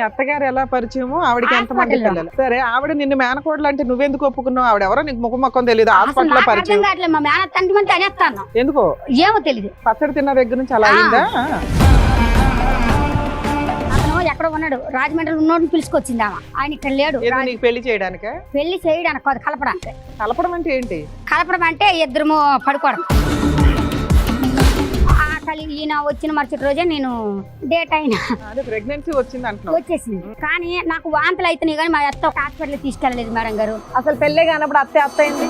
అత్తగారు ఎలా పరిచయమో ఆవిడకి ఎంతమంది పిల్లలు? సరే, ఆవిడ నిన్ను మేనకోడలు అంటే నువ్వెందుకు ఒప్పుకున్నావు? ఆవిడ ఎవరో నీకు ముఖం మొక్కం తెలియదు, హాస్పిటల్లో పరిచయం. మా మేనత్త అంతమంది అనేస్తాను. ఎందుకో ఏమో తెలియదు. పచ్చడి తిన్న దగ్గర నుంచి అలా అయిందా? అతను ఎక్కడ ఉన్నాడు, రాజమండ్రిలో ఉన్నోడిని పిలుచుకొచ్చింది ఆమె. ఆయన ఇక్కడ లేడు. నీకు పెళ్లి చేయడానికా? పెళ్లి చేయడానికి కాదు, కలపడానికి. కలపడం అంటే ఏంటి? కలపడం అంటే ఇద్దరు పడుకోవడం. ఈయన వచ్చిన మరుసటి రోజే నేను డేట్ అయినా ప్రెగ్నెన్సీ వచ్చింది అంటున్నా. వచ్చేసింది. కానీ నాకు వాంతులు అయితేనే కానీ మా అత్త హాస్పిటల్ తీసుకెళ్ళలేదు మేడం గారు. అసలు పెళ్ళే కానప్పుడు అత్త అయింది.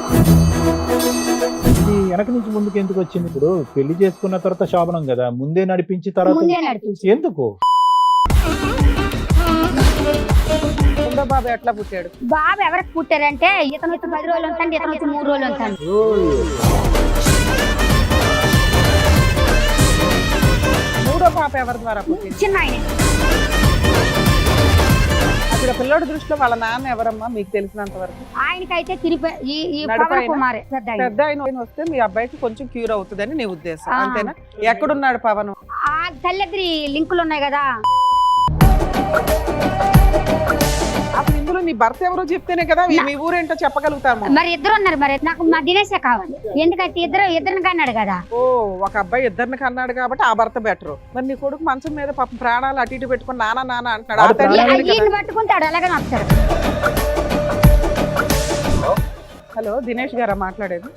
ఇది వెనక నుంచి ముందుకు ఎందుకు వచ్చింది? ఇప్పుడు పెళ్లి చేసుకున్న తర్వాత శోభనం కదా, ముందే నడిపించి తర్వాత ఎందుకు? బాబు ఎట్లా పుట్టాడు? బాబు ఎవరికి పుట్టారంటే ఇతను వచ్చి 10 రోజులు ఉంటాండి, ఇతను వచ్చి 3 రోజులు ఉంటాండి. మూడో పాప ఎవరి ద్వారా పుట్టింది? చిన్న ఆయన. అప్పుడు పిల్లోడి దృష్టిలో వాళ్ళ నాన్న ఎవరమ్మా మీకు తెలిసినంత వరకు? ఆయనకైతే కుమారే పెద్ద ఆయన వస్తే మీ అబ్బాయికి కొంచెం క్యూర్ అవుతుందని నీ ఉద్దేశం, అంతేనా? ఎక్కడున్నాడు పవన్? ఆ తల్లిద్దరి లింకులు ఉన్నాయి కదా. అసలు ఇందులో నీ భర్త ఎవరో చెప్తేనే కదా మీ ఊరేంటో చెప్పగలుగుతాము. మరి ఇద్దరు ఉన్నారు, మరి నాకు మా దినేశే కావాలి. ఎందుకంటే ఇద్దరిని కన్నాడు కదా. ఓ, ఒక అబ్బాయి ఇద్దరిని కన్నాడు కాబట్టి ఆ భర్త బెటర్. మరి నీ కొడుకు మంచం మీద పాపం ప్రాణాలు అటు ఇటు పెట్టుకుని నాన్న నాన్న అంటున్నాడు. పట్టుకుంటాడు, అలాగే నచ్చాడు. హలో, దినేష్ గారా మాట్లాడేది?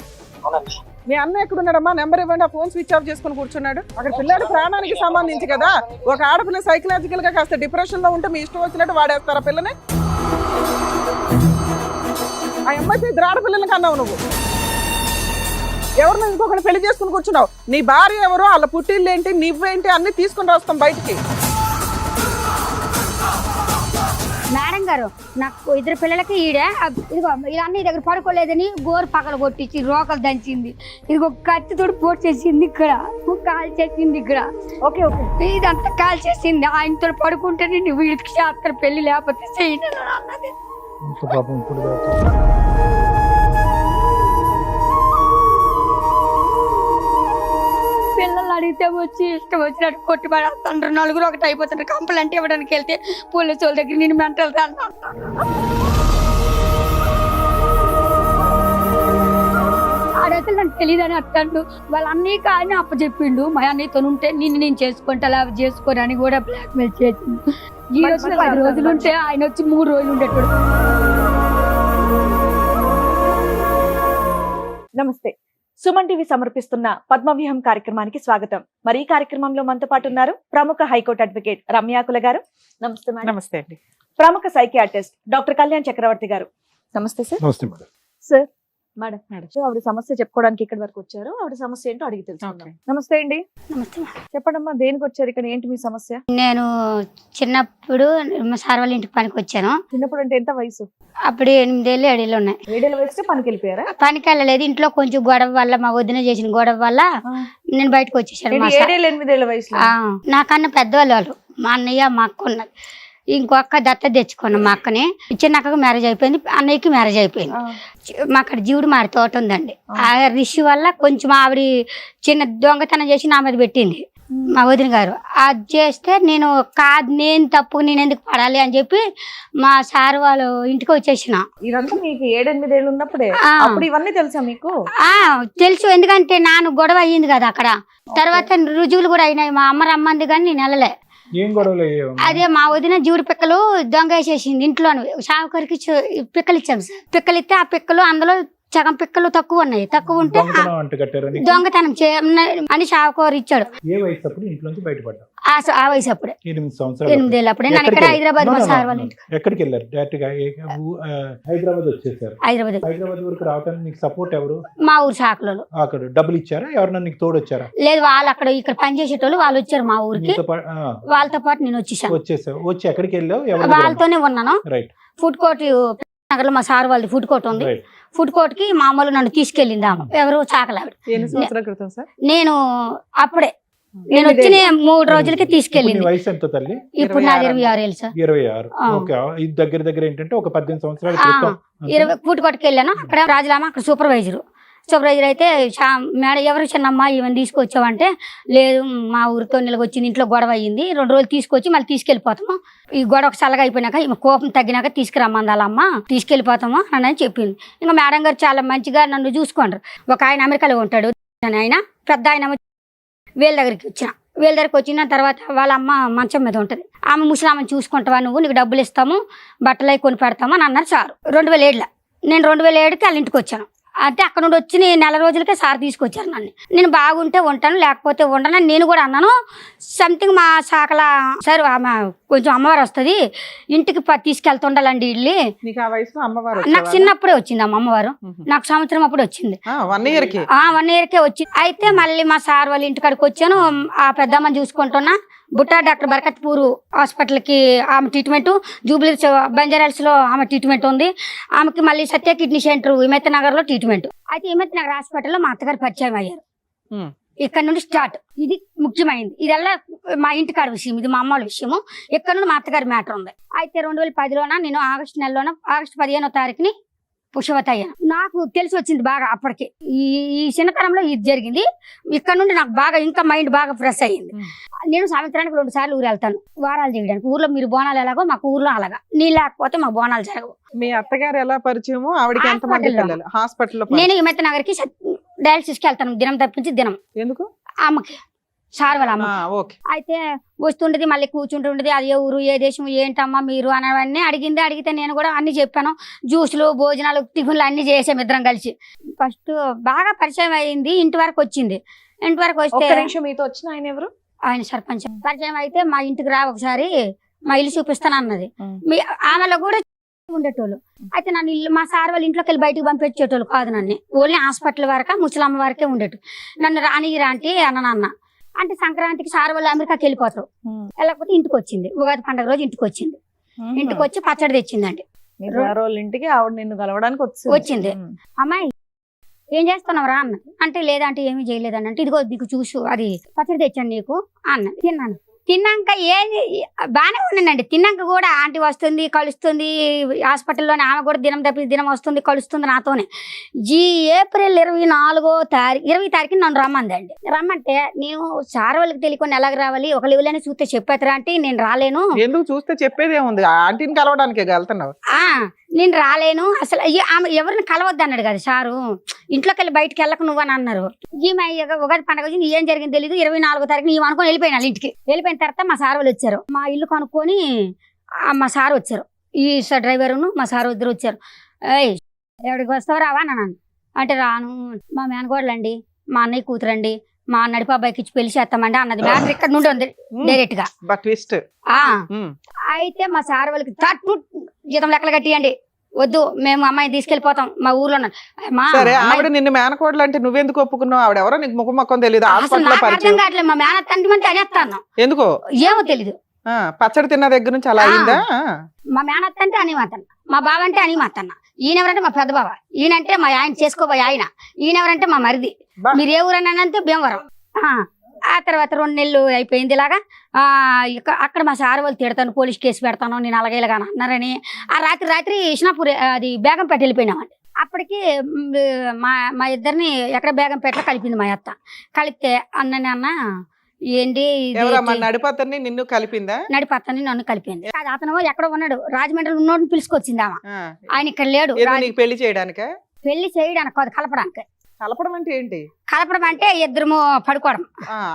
మీ అన్న ఎక్కడున్నాడమ్మా? నెంబర్ ఇవ్వండి. ఆ ఫోన్ స్విచ్ ఆఫ్ చేసుకుని కూర్చున్నాడు. అక్కడ పిల్లడు ప్రాణానికి సంబంధించి కదా. ఒక ఆడపిల్ల సైకలాజికల్ గా కాస్త డిప్రెషన్ లో ఉంటే మీ ఇష్టం వచ్చినట్టు వాడేస్తారా పిల్లని? ఆ అమ్మాయి ఇద్దరు ఆడపిల్లలకి అన్నావు నువ్వు. ఎవరినో ఇంకొకటి పెళ్లి చేసుకుని కూర్చున్నావు. నీ భార్య ఎవరో, వాళ్ళ పుట్టిల్లు ఏంటి, నువ్వేంటి అన్ని తీసుకుని రాస్తాం బయటికి. మేడం గారు, నాకు ఇద్దరు పిల్లలకి ఇదిగో ఇవన్నీ దగ్గర పడుకోలేదని గోరు పగల కొట్టించి రోకలు దంచింది. ఇదిగో కత్తితోటి పోటు చేసింది, ఇక్కడ కాల్ చేసింది, ఇక్కడ ఓకే ఓకే ఇదంతా కాల్ చేసింది. ఆయనతో పడుకుంటేనే వీడికి చేస్తారు పెళ్లి, లేకపోతే చేయను అన్నది. పిల్లలు అడిగితే వచ్చి ఇష్టం వచ్చినట్టు కొట్టి పడేస్తుంటారు. నలుగురు ఒకటి అయిపోతుంటారు. కంప్లైంట్ ఇవ్వడానికి వెళ్తే పోలీసు వాళ్ళ దగ్గర నేను మెంటల్ ఆడైతే నాకు తెలియదని అత్తండు. వాళ్ళ అన్నయ్యకి ఆయన అప్పచెప్పిండు. మా అన్నయ్యతో ఉంటే నేను చేసుకుంటా, అలా చేసుకోరని కూడా బ్లాక్ మెయిల్ చేసింది. ఈ వచ్చిన 10 రోజులు ఉంటే ఆయన వచ్చి 3 రోజులు ఉండేటోడు. నమస్తే. సుమన్ టీవీ సమర్పిస్తున్న పద్మవ్యూహం కార్యక్రమానికి స్వాగతం. మరి ఈ కార్యక్రమంలో మనతో పాటు ఉన్నారు ప్రముఖ హైకోర్టు అడ్వకేట్ రమ్యాకుల గారు. నమస్తే మేడం. నమస్తే అండి. ప్రముఖ సైకియాట్రిస్ట్ డాక్టర్ కళ్యాణ్ చక్రవర్తి గారు. నమస్తే సార్. నమస్తే మేడం. సార్, మేడం ఆవిడ సమస్య చెప్పుకోవడానికి ఇక్కడి వరకు వచ్చారు. ఆవిడ సమస్య ఏంటో అడిగి తెలుసుకుందాం. నమస్తే అండి. నమస్తే. చెప్పండమ్మా, దేనికి వచ్చారు ఇక్కడ? ఏంటి మీ సమస్య? నేను చిన్నప్పుడు మా సార్ వాళ్ళ ఇంటికి పనికి వచ్చాను. చిన్నప్పుడు అంటే ఎంత వయసు? అప్పుడు 8 ఏళ్ళు 7 ఏళ్ళు ఉన్నాయి. 7 ఏళ్ళ వయసులో పనికి వెళ్ళిపోయారా? పనికి వెళ్ళలేదు. ఇంట్లో కొంచెం గొడవ వల్ల, మా వదిన చేసిన గొడవ వల్ల నేను బయటకు వచ్చేసాను. 7 ఏళ్ళు 8 ఏళ్ళ వయసులో? నాకన్నా పెద్దవాళ్ళు వాళ్ళు, మా అన్నయ్య మా అక్క ఉన్నది. ఇంకొక దత్త తెచ్చుకున్నాం. మా అక్కని చిన్న అక్కకి మ్యారేజ్ అయిపోయింది, అన్నయ్యకి మ్యారేజ్ అయిపోయింది. మా అక్కడ జీవుడు మారి తోట ఉందండి. ఆ రిషి వల్ల కొంచెం ఆవిడ చిన్న దొంగతనం చేసి నా మీద పెట్టింది మా వదిన గారు. అది చేస్తే నేను నేను తప్పు, నేను ఎందుకు పడాలి అని చెప్పి మా సార్ వాళ్ళు ఇంటికి వచ్చేసిన. ఇదంతా మీకు 7 8 ఏళ్ళు ఉన్నప్పుడే? అప్పుడు ఇవన్నీ తెలుసా మీకు? తెలుసు, ఎందుకంటే నాన్న గొడవ అయ్యింది కదా అక్కడ. తర్వాత రుజువులు కూడా అయినాయి. మా అమ్మ రమ్మంది కానీ నేను వెళ్ళలే. అదే మా వదిన జీవుడు పిక్కలు దొంగ వేసేసింది ఇంట్లోనే. షావుకరికి పిక్కలు ఇచ్చాం సార్. పిక్కలు ఇస్తే ఆ పిక్కలు అందులో సగం పిక్కలు తక్కువ ఉన్నాయి. తక్కువ ఉంటే దొంగతనం అని షావుకూర ఇచ్చాడు. ఆ వయసు అప్పుడే 8 ఏళ్ళు అప్పుడే. నేను ఇక్కడ హైదరాబాద్ మా సార్ వాళ్ళ ఇంటికి. ఎక్కడికి వెళ్ళారు? డైరెక్ట్ గా హైదరాబాద్ వచ్చేసారు. హైదరాబాద్ వరకు రావడానికి నీకు సపోర్ట్ ఎవరు? మా ఊరు శాఖలో. అక్కడ డబ్బులు ఇచ్చారా? ఎవరన్నా నీకు తోడు వచ్చారా? లేదు, వాళ్ళు అక్కడ ఇక్కడ పనిచేసేటోళ్ళు వాళ్ళు వచ్చారు మా ఊరికి. వాళ్ళతో పాటు నేను వచ్చేసాను. వచ్చి ఎక్కడికి వెళ్ళావు? వాళ్ళతోనే ఉన్నాను. ఫుడ్ కోర్ట్ నగర్ లో మా సార్ వాళ్ళది ఫుడ్ కోర్ట్ ఉంది. ఫుడ్ కోర్ట్ కి మామూలు నన్ను తీసుకెళ్ళింది ఆమె. ఎవరు చాకలావిడ. నేను అప్పుడే నేను వచ్చిన 3 రోజులకి తీసుకెళ్ళింది. వయసు ఎంత తల్లి? ఇప్పుడు నాది 26 ఏళ్ళు సార్. 26. దగ్గర దగ్గర ఏంటంటే ఒక 18 సంవత్సరాల క్రితం 20 ఫుడ్ కోర్ట్కి వెళ్ళాను. అక్కడ రాజులామ అక్కడ సూపర్వైజర్. సూపర్వైజర్ అయితే మేడం ఎవరు చిన్నమ్మ ఈవెన్ తీసుకొచ్చావంటే లేదు మా ఊరితో నిలగొచ్చింది ఇంట్లో గొడవ అయ్యింది 2 రోజులు తీసుకొచ్చి మళ్ళీ తీసుకెళ్ళిపోతాము ఈ గొడవ చల్లగా అయిపోయినాక ఈమె కోపం తగ్గినాక తీసుకురమ్మందాలమ్మ తీసుకెళ్ళిపోతాము అని చెప్పింది. ఇంకా మేడం గారు చాలా మంచిగా నన్ను చూసుకుంటారు. ఒక ఆయన అమెరికాలో ఉంటాడు, ఆయన పెద్ద ఆయన వీళ్ళ దగ్గరికి వచ్చిన తర్వాత వాళ్ళ అమ్మ మంచం మీద ఉంటుంది. ఆమె ముసలామని చూసుకుంటావా నువ్వు, నీకు డబ్బులు ఇస్తాము బట్టలు అవి కొని పెడతాము అని అన్నారు సార్. 2007లో నేను 2007కి వాళ్ళ ఇంటికి వచ్చాను. అంటే అక్కడ నుండి వచ్చి నెల రోజులకే సార్ తీసుకొచ్చారు నన్ను. నేను బాగుంటే ఉంటాను లేకపోతే ఉండను నేను కూడా అన్నాను. సంథింగ్ మా శాఖల సార్ ఆమె కొంచెం అమ్మవారు వస్తుంది ఇంటికి తీసుకెళ్తుండాలండి ఇల్లు. నాకు చిన్నప్పుడే వచ్చింది అమ్మవారు, నాకు సంవత్సరం అప్పుడు వచ్చింది. 1 yearకి 1 yearకే వచ్చింది. అయితే మళ్ళీ మా సార్ వాళ్ళ ఇంటికాడికి వచ్చాను. ఆ పెద్దమ్మని చూసుకుంటున్నా. బుట్టా డాక్టర్ బరకత్పూర్ హాస్పిటల్కి ఆమె ట్రీట్మెంట్, జూబ్లీ బంజారాల్స్ లో ఆమె ట్రీట్మెంట్ ఉంది. ఆమెకి మళ్ళీ సత్య కిడ్నీ సెంటర్ హిమత్ నగర్ లో ట్రీట్మెంట్. అయితే హిమత్ నగర్ హాస్పిటల్లో మా అత్తగారు పరిచయం అయ్యారు. ఇక్కడ నుండి స్టార్ట్. ఇది ముఖ్యమైనది. ఇదల్లా మా ఇంటికాడ విషయం, ఇది మా అమ్మల విషయము. ఇక్కడ నుండి మా అత్తగారి మ్యాటర్ ఉంది. అయితే 2010లోన నేను ఆగస్టు నెలలోన ఆగస్టు 15వ తారీఖుని పుష్పవతి అయ్యాను. నాకు తెలిసి వచ్చింది బాగా అప్పటికి. ఈ చిన్నతనంలో ఇది జరిగింది. ఇక్కడ నుండి నాకు బాగా ఇంకా మైండ్ బాగా ఫ్రెష్ అయ్యింది. నేను సంవత్సరానికి 2 సార్లు ఊరు వెళ్తాను వారాలు చేయడానికి. ఊర్లో మీరు బోనాలు ఎలాగో మాకు ఊర్లో అలాగా, నీ లేకపోతే మాకు బోనాలు జరగవు. మీ అత్తగారు ఎలా పరిచయము? ఆవిడకి ఎంతమంది పిల్లలు? హాస్పిటల్లో నేను హిమత్ నగర్కి డయాలసిస్కి వెళ్తాను దినం తప్పించి దినం. ఎందుకు? ఆమెకి సార్ వాళ్ళ అమ్మ. అయితే వస్తుంటది మళ్ళీ కూర్చుంటుంటది. అది ఏ ఊరు ఏ దేశం ఏంటమ్మా మీరు అనవన్నీ అడిగితే నేను కూడా అన్ని చెప్పాను. జ్యూసులు భోజనాలు టిఫిన్లు అన్ని చేసాం ఇద్దరం కలిసి. ఫస్ట్ బాగా పరిచయం అయింది. ఇంటి వరకు వచ్చింది. ఇంటి వరకు వస్తే మీతో వచ్చిన ఆయన ఎవరు? ఆయన సర్పంచ్. పరిచయం అయితే మా ఇంటికి రా ఒకసారి మా ఇల్లు చూపిస్తాను అన్నది. ఆమెలో కూడా ఉండేటోళ్ళు. అయితే నన్ను ఇల్లు మా సార్ వాళ్ళ ఇంట్లోకి వెళ్ళి బయటకు పంపించేటోళ్ళు కాదు. నన్ను ఓన్లీ హాస్పిటల్ వరకు ముసలమ్మ వరకే ఉండేటు. నన్ను రానిరా అంటే అన్న అంటే సంక్రాంతికి సార్ వాళ్ళు అమెరికాకి వెళ్ళిపోతారు. వెళ్ళకపోతే ఇంటికి వచ్చింది. ఉగాది పండుగ రోజు ఇంటికి వచ్చింది. ఇంటికి వచ్చి పచ్చడి తెచ్చిందండి. ఇంటికి ఆవిడ నిన్ను కలవడానికి వచ్చింది. అమ్మాయి ఏం చేస్తున్నావు రా అన్నది. అంటే లేదంటే ఏమీ చేయలేదని. అంటే ఇదిగో నీకు చూసు అది పచ్చడి తెచ్చాను నీకు అన్నది. తిన్నాను. తిన్నాక బాగానే ఉన్నానండి. తిన్నాక కూడా ఆంటీ వస్తుంది కలుస్తుంది హాస్పిటల్లోనే. ఆమె కూడా దినం తప్పి దినం వస్తుంది కలుస్తుంది నాతోనే. ఏప్రిల్ 20 తారీఖున నన్ను రమ్మందండి. రమ్మంటే నేను సార్ వాళ్ళకి తెలియకుండా ఎలాగ రావాలి, ఒక లెవెల్లోనే చూస్తే చెప్పేతరా అంటే నేను రాలేను. ఎందుకు చూస్తే చెప్పేదే ఉంది, ఆంటీని కలవడానికి వెళ్తున్నావు. నేను రాలేను అసలు. ఆమె ఎవరిని కలవద్దు అన్నాడు కదా సారు. ఇంట్లోకి వెళ్ళి బయటకు వెళ్ళకు నువ్వు అని అన్నారు. ఈమె ఉగాది పండుగ వచ్చి ఏం జరిగింది తెలీదు. 24వ తారీఖున ఈమె అనుకొని వెళ్ళిపోయినా ఇంటికి. వెళ్ళిపోయిన తర్వాత మా సార్ వాళ్ళు వచ్చారు. మా ఇల్లు కనుక్కొని మా సార్ వచ్చారు. ఈ డ్రైవరును మా సార్ ఇద్దరు వచ్చారు. ఎవరికి వస్తావు రావా అన్నాను. అంటే రాను, మా మేనగోడలండి, మా అన్నయ్య కూతురండి, మా నడిపాబాయికి ఇచ్చి పెళ్లి చేస్తామండి అన్నది. మ్యాటర్ ఇక్కడ నుండి ఉంది డైరెక్ట్ గా. అయితే మా సార్ వాళ్ళకి జీతం లెక్కలు కట్టియండి, వద్దు మేము అమ్మాయిని తీసుకెళ్లిపోతాం మా ఊర్లో. ఆవిడ నిన్ను మేనకోడలు అంటే నువ్వెందుకు ఒప్పుకున్నావు? ఆవిడ ఎవరో నీకు ముఖం మొక్కం తెలియదు. అర్థం కావట్లేదు. మా మేనత్తంటి అనేస్తాను. ఎందుకో ఏమో తెలీదు. పచ్చడి తిన్న దగ్గర నుంచి అలా అయిందా? మా మేనత్త అంటే అని మాతన్న, మా బావ అంటే అని మాతన్న. ఈయనెవరంటే మా పెద్ద బావ, ఈయనంటే మా ఆయన చేసుకోబోయే ఆయన, ఈయనెవరంటే మా మరిది. మీరు ఏ ఊరన్నానంటే భీమవరం. ఆ తర్వాత 2 నెలలు అయిపోయింది ఇలాగా. అక్కడ మా సార్ వాళ్ళు తిడతాను, పోలీస్ కేసు పెడతాను, నేను అలాగే ఇలాగా అన్నారని. ఆ రాత్రి ఇష్నాపూర్ అది బేగంపేట వెళ్ళిపోయినామండి. అప్పటికి మా ఇద్దరిని ఎక్కడ బేగంపేటలో కలిపింది మా అత్త. కలిపితే అన్న ఏంటి నడిపత్తని నిన్ను కలిపిందా? నడిపత్తని నన్ను కలిపింది. అతను ఎక్కడ ఉన్నాడు, రాజమండ్రిలో ఉన్నోడిని పిలుచుకొచ్చింది ఆమె. ఆయన ఇక్కడ లేడు. పెళ్లి చేయడానికి కాదు, కలపడానికి. కలపడం అంటే ఏంటి? కలపడం అంటే ఇద్దరు పడుకోవడం.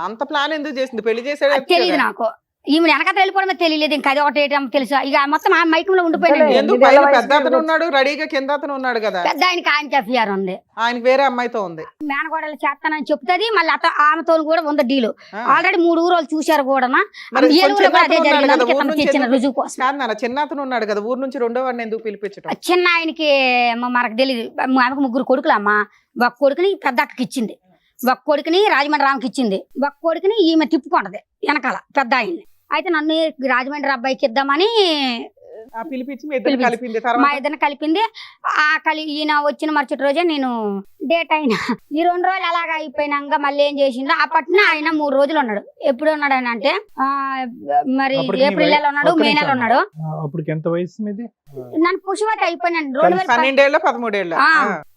అంత ప్లాన్ ఎందుకు చేసింది? పెళ్లి చేసేది తెలియదు నాకు. ఈమె వెనక వెళ్ళిపోవడమే తెలియలేదు. ఇంకా అది ఒకటి తెలుసు. ఇక మొత్తం ఆ మైకంలో ఉండిపోయినాడు. పెద్ద అతను ఉన్నాడు రెడీగా, కింద అతను ఉన్నాడు కదా. పెద్ద ఆయనకి ఎఫ్ఐఆర్ ఉంది, ఆయనకి వేరే అమ్మాయితో ఉంది. మేనగోడలు చేస్తానని చెప్తుంది. మళ్ళీ ఆమెతో కూడా ఉంది డీలు. ఆల్రెడీ 3 ఊరోళ్ళు చూశారు కూడా. రుజువు కోసం చిన్న అతను ఉన్నాడు కదా ఊరు నుంచి, 2వ వాడిని ఎందుకు పిలిపించడం? చిన్న ఆయనకి మనకు తెలియదు. ఆమెకు 3 కొడుకులు అమ్మ. ఒక కొడుకుని పెద్ద అక్కకి ఇచ్చింది, ఒక కొడుకుని రాజమండ్రి రామకి ఇచ్చింది, ఒక కొడుకుని ఈమె తిప్పుకుంటది వెనకాల పెద్ద ఆయన్ని. అయితే నన్ను రాజమండ్రి అబ్బాయికి ఇద్దామని పిలిపించి మా ఇద్దరిని కలిపింది. ఈయన వచ్చిన మరుసటి రోజే నేను డేట్ అయినా. ఈ 2 రోజులు అలాగా అయిపోయినాక మళ్ళీ ఏం చేసిండ్రు, అప్పట్లో ఆయన 3 రోజులు ఉన్నాడు. ఎప్పుడు ఉన్నాడు అని అంటే మరి ఏప్రిల్ నెల ఉన్నాడు, మే నెల ఉన్నాడు. అప్పుడు ఎంత వయసు మీది? నన్ను పుష్పవతి అయిపోయినాను. 12 ఏళ్ళ 13 ఏళ్ళ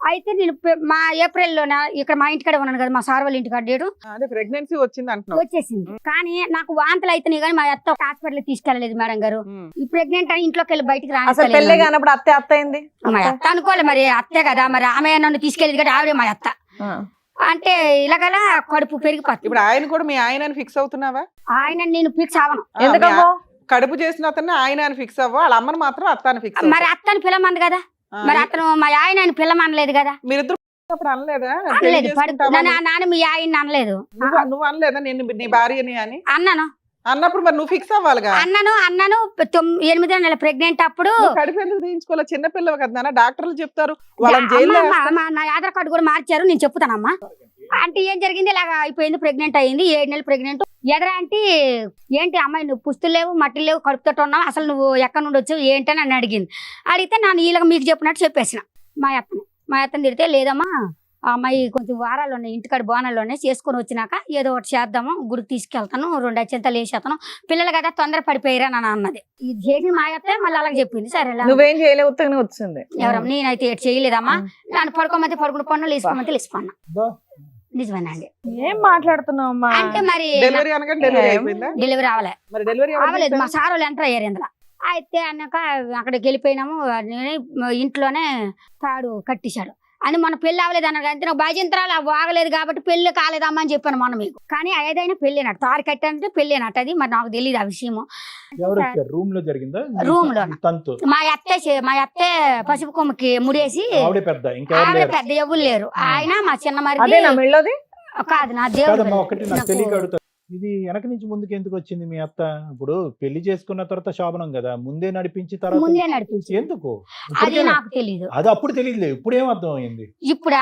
అయితే నేను మా ఏప్రిల్లోనే ఇక్కడ మా ఇంటికాడ ఉన్నాను కదా, మా సార్ వాళ్ళ ఇంటికాడ డేటు అదే ప్రెగ్నెన్సీ వచ్చింది అంటున్నావు. వచ్చేసింది. కానీ నాకు వాంతులు అయితేనే కానీ మా అత్త హాస్పిటల్ తీసుకెళ్ళలేదు మేడం గారు. ఈ ప్రెగ్నెంట్ అని ఇంట్లోకి వెళ్ళి బయటికి అసలు పెళ్లి రాలేదు. కానప్పుడు అత్త అయింది. మా అత్త అనుకోలే, మరి అత్తే కదా, మరి ఆమె నన్ను తీసుకెళ్ళేది కదా, ఆవిడే మా అత్త. అంటే ఇలాగలా కడుపు పెరిగిపోతుంది. ఇప్పుడు ఆయన కూడా మీ ఆయన ఫిక్స్ అవుతున్నావా? ఆయన నేను ఫిక్స్ అవ్వను. ఎందుకమ్మో? కడుపు చేసిన అతన్ని ఆయన అని ఫిక్స్ అవ్వ, వాళ్ళ అమ్మని మాత్రం అత్తాన్ని ఫిక్స్. మరి అత్తని పిల్లమంది కదా, మరి అతను మా ఆయన ఆయన పిల్లమనలేదు కదా. మీరిద్దరు అప్పుడు అనలేదా? అనలేదు, నాన్న మీ ఆయన అనలేదు. నువ్వు అనలేదా నేను నీ భార్యని అని? అన్నాను. అన్నప్పుడు మరి నువ్వు ఫిక్స్ అవ్వాలిగా. అన్నాను 8 నెలల ప్రెగ్నెంట్ అప్పుడు. కడుపు ఎందుకు తీయించుకోవాలి? చిన్న పిల్లవి కదా నాన్న, డాక్టర్లు చెప్తారు. వాళ్ళని జైల్లో నా ఆధార్ కార్డు కూడా మార్చారు, నేను చెప్తానమ్మా. అంటే ఏం జరిగింది, ఇలాగ అయిపోయింది, ప్రెగ్నెంట్ అయింది, 7 నెలలు ప్రెగ్నెంట్. ఎదరా అంటే ఏంటి అమ్మాయి నువ్వు పుస్తులు లేవు మట్టి లేవు కడుపుతో ఉన్నావు, అసలు నువ్వు ఎక్కడి నుండి వచ్చావు ఏంటని నన్ను అడిగింది. అడిగితే నేను ఇలాగ మీకు చెప్పినట్టు చెప్పేసిన మా అత్తని తిడితే, లేదమ్మా ఆ అమ్మాయి కొంచెం వారాలు ఉన్నాయి ఇంటికాడ బోనాల్లోనే చేసుకొని వచ్చినాక ఏదో ఒకటి చేద్దాము, గుడికి తీసుకెళ్తాను, 2 అత్యంతలు వేసేస్తాను, పిల్లలు కదా తొందర పడిపోయారా అని అన్నది. ఇది చేసి మా అత్త మళ్ళీ అలాగ చెప్పింది. సరే నువ్వేం చేయలేవు, ఉత్తగానే వచ్చింది. ఎవరమ్మా నేనైతే ఏడు చేయలేదమ్మా, నన్ను పడుకోమంటే పడుకుని పన్ను, లేసుకోమంటే లేసుకున్నా. నిజమేనండి. ఏం మాట్లాడుతున్నావు అమ్మా? అంటే మరి డెలివరీ అనగా డెలివరీ అయిపోయిందా? డెలివరీ అవ్వలే. మరి డెలివరీ అవ్వలేదు, మా సార్ వాళ్ళు ఎంటర్ అయ్యారు ఇందులో. అయితే అన్నాక అక్కడికి వెళ్ళిపోయినాము. ఇంట్లోనే తాడు కట్టేశాడు అని మన పెళ్లి అవ్వలేదు అన్నాడు. అంటే నాకు భజంత్రాలు బాగలేదు కాబట్టి పెళ్లి కాలేదమ్మా అని చెప్పాను మొన్న మీకు. కానీ ఏదైనా పెళ్ళినట్టు తాడు కట్టానంటే పెళ్ళినట్టు, అది మరి నాకు తెలియదు ఆ విషయము. రూమ్ లో జరిగిందా? రూమ్ లో తంతు మా అత్తే పసుపు కొమ్మకి ముడేసి, ఆవిడే పెద్ద, ఇంకా ఆవిడ పెద్ద ఎవరు లేరు. ఆయన మా చిన్న మరి కాదు నా కాదమ్మా. దేవుడు. ఒకటి నాకు తెలియక అడుగుతా, ఇది వెనక నుంచి ముందుకు ఎందుకు వచ్చింది మీ అత్త? ఇప్పుడు పెళ్లి చేసుకున్న తర్వాత శోభనం కదా, ముందే నడిపించి తర్వాత ముందే నడిపించి ఎందుకు? అది నాకు తెలియదు. అది అప్పుడు తెలియదులే, ఇప్పుడు ఏం అర్థం అయింది? ఇప్పుడా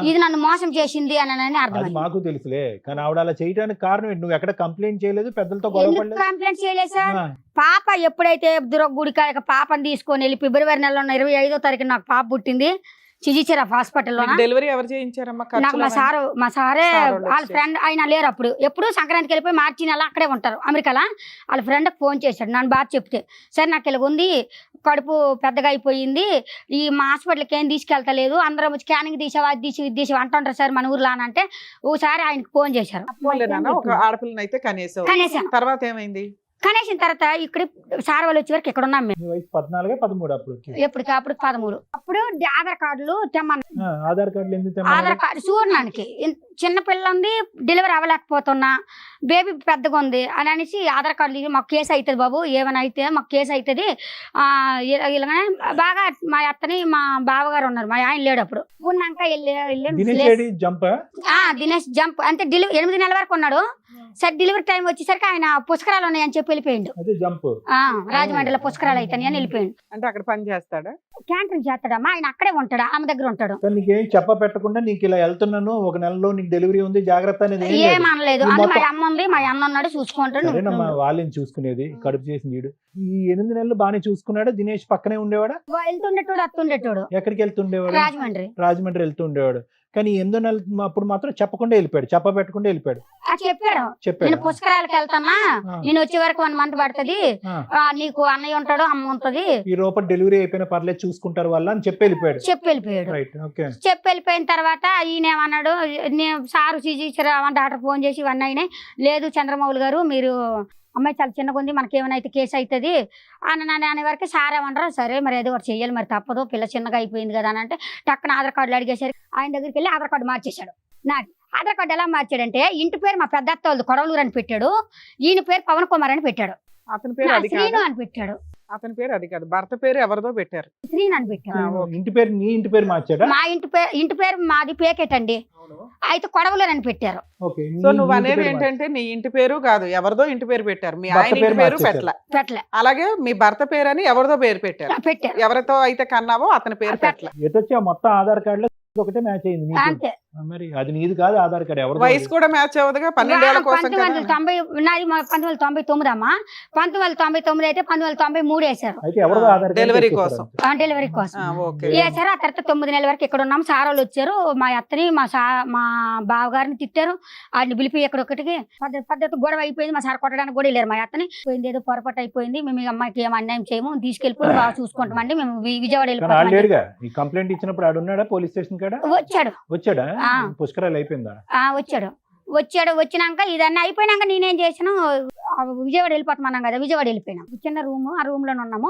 ఇది నన్ను మోసం చేసింది అని అది అర్థం. మాకు తెలుసులే, కానీ ఆవిడ అలా చేయడానికి కారణం ఏంటి? నువ్వు ఎక్కడ కంప్లైంట్ చేయలేదు, పెద్దలతో గొడవ పడలేదు? కంప్లైంట్ చేయలేదు సార్. పాప ఎప్పుడైతే గుడికాడ పాపని తీసుకొని వెళ్ళి ఫిబ్రవరి నెలలో 25వ తారీఖు నాకు పాప పుట్టింది చిజిచిరా హాస్పిటల్లో. డెలివరీ ఎవరు చేయించారమ్మా? నాకు మా సారే వాళ్ళ ఫ్రెండ్ ఆయన లేరు అప్పుడు. ఎప్పుడు సంక్రాంతికి వెళ్ళిపోయి మార్చి నెల అక్కడే ఉంటారు అమెరికాలో. వాళ్ళ ఫ్రెండ్కి ఫోన్ చేశాడు నన్ను బాగా చెప్తే, సరే నాకు ఇలాగ ఉంది, కడుపు పెద్దగా అయిపోయింది, ఈ మా హాస్పిటల్కి ఏం తీసుకెళ్తలేదు, అందరం స్కానింగ్ తీసావా అది తీసి అంటుంటారు సార్ మన ఊర్లో అని అంటే, ఓసారి ఆయనకి ఫోన్ చేశారు. ఒక ఆడపిల్లని అయితే కనీసం తర్వాత ఏమైంది? కనేసిన తర్వాత ఇక్కడ సార్ వాళ్ళు వచ్చే వరకు ఇక్కడ ఉన్నాం మేము. 14, 13 అప్పుడు? ఎప్పటికప్పుడు 13. అప్పుడు ఆధార్ కార్డులు తెమ్మన్నా. ఆధార్ కార్డులు ఎందుకు? ఆధార్ కార్డు చూడడానికి చిన్న పిల్ల ఉంది, డెలివరీ అవ్వలేకపోతున్నా, బేబీ పెద్దగా ఉంది అని అనేసి ఆధార్ కార్డు మాకు కేసు అవుతుంది బాబు, ఏమైనా అయితే మాకు కేసు అవుతుంది. ఇలాగనే బాగా మా అత్తని మా బావగారు ఉన్నారు, మా ఆయన లేడు అప్పుడు. ఉన్నాక దినేష్ జంప్ అంటే 8 నెలల వరకు ఉన్నాడు. సరే డెలివరీ టైం వచ్చేసరికి ఆయన పుష్కరాలు ఉన్నాయని చెప్పి వెళ్ళిపోయిండు. రాజమండ్రిలో పుష్కరాలు అయితాయి అని వెళ్ళిపోయిండు. అంటే అక్కడ పని చేస్తాడా? క్యాంటీన్ చేస్తాడమ్మా, ఆయన అక్కడే ఉంటాడు, ఆమె దగ్గర ఉంటాడు. నీకేం చెప్ప పెట్టకుండా నీకు ఇలా వెళ్తున్నాను, ఒక నెలలో నీకు డెలివరీ ఉంది, జాగ్రత్త అనేది ఏమనలేదు. మా అమ్మ ఉంది, మా అన్న ఉన్నాడు, చూసుకుంటాడు. వాళ్ళని చూసుకునేది, కడుపు చేసి నీడు. ఈ 8 నెలలు బానే చూసుకున్నాడు. దినేష్ పక్కనే ఉండేవాడా? వెళ్తుండేటోడు అత్తుండేటోడు. ఎక్కడికి వెళ్తుండేవాడు? రాజమండ్రి వెళ్తుండేవాడు. కానీ 8 నెలలు అప్పుడు మాత్రం చెప్పకుండా వెళ్ళిపోయాడు, చెప్ప పెట్టకుండా వెళ్ళిపోయాడు. చెప్పాడు నేను పుష్కరాలకు వెళ్తానా, నేను వచ్చే వరకు 1 మంత్ పడుతుంది, నీకు అన్నయ్య ఉంటాడు అమ్మ ఉంటది, ఈ రూపాయి డెలివరీ అయిపోయిన పర్లేదు చూసుకుంటారు వాళ్ళు అని చెప్పి వెళ్ళిపోయాడు. చెప్పి వెళ్ళిపోయిన తర్వాత ఈయన ఏమన్నాడు, నేను సారు డాక్టర్ ఫోన్ చేసి ఇవన్నీ అయినాయి, లేదు చంద్రమౌళి గారు మీరు అమ్మాయి చాలా చిన్నగా ఉంది, మనకి ఏమైనా అయితే కేసు అవుతుంది అని అనే వరకు సార్ ఏమన్నారు, సరే మరి ఏదో ఒకటి చెయ్యాలి, మరి తప్పదు, పిల్ల చిన్నగా అయిపోయింది కదా అని అంటే టక్కన ఆధార్ కార్డులు అడిగేసరి ఆయన దగ్గరికి వెళ్ళి ఆధార్ కార్డు మార్చేశాడు. నాకు ఆధార్ కార్డు ఎలా మార్చాడంటే, ఇంటి పేరు మా పెద్ద అత్త వాళ్ళది కొడవలూరు అని పెట్టాడు, ఈయన పేరు పవన్ కుమార్ అని పెట్టాడు, అతని పేరు శ్రీను అని పెట్టాడు. అతని పేరు అది కాదు, భర్త పేరు ఎవరిదో పెట్టారు, శ్రీను అని పెట్టాడు. ఇంటి పేరు నీ ఇంటి పేరు మార్చాడా? మా ఇంటి పేరు మాది పేకెట్ అండి, అయితే కొడవలూరు అని పెట్టారు. సో నువ్వు అనేవి ఏంటంటే నీ ఇంటి పేరు కాదు, ఎవరిదో ఇంటి పేరు పెట్టారు, మీ ఆయన ఇంటి పేరు పెట్టలే. అలాగే మీ భర్త పేరు అని ఎవరిదో పేరు పెట్టారు, ఎవరితో అయితే కన్నావో అతని పేరు పెట్టలే. ఎటొచ్చా మొత్తం ఆధార్ కార్డులో ఒకటే మ్యాచ్ అయింది. అంతే మరి అది నీది కాదు ఆధార్ కార్డు ఎవరు వయసు కూడా మ్యాచ్ అవ్వదుగా 12 ఏళ్ల కోసం కదా. 1990 నాది 1999 అమ్మా. 1999 అయితే 1993 వేశారు అయితే ఎవరు ఆధార్ కార్డు డెలివరీ తెచ్చేసారు? కోసం. డెలివరీ కోసం ఓకే వేశారు. ఆ తర్వాత 9 నెలల వరకు ఇక్కడ ఉన్నాం. సార్ వాళ్ళు వచ్చారు, మా అత్తని మా బావగారిని తిట్టారు. వాడిని పిలిపి ఎక్కడొక్కటికి పద్ధతి గొడవ అయిపోయింది. మా సార్ కొట్టడానికి కూడా వెళ్ళారు. మా అత్తని పోయింది, ఏదో పొరపాటు అయిపోయింది, మేము ఈ అమ్మాయికి ఏం అన్యాయం చేయము, తీసుకెళ్ళిపోయి బాగా చూసుకుంటామండి, మేము విజయవాడ కానీ వెళ్ళిపోతాం. ఆల్రెడీగా ఈ కంప్లైంట్ ఇచ్చినప్పుడు ఆడు ఉన్నాడా పోలీస్ స్టేషన్ కాడ? వచ్చాడా? ఆ. పుష్కరాలు అయిపోయిందా? వచ్చాడు. వచ్చినాక ఇదన్నీ అయిపోయినాక నేనేం చేసాను, విజయవాడ వెళ్ళిపోతామన్నాం కదా, విజయవాడ వెళ్ళిపోయినాం. చిన్న రూమ్, ఆ రూమ్ లోనే ఉన్నాము.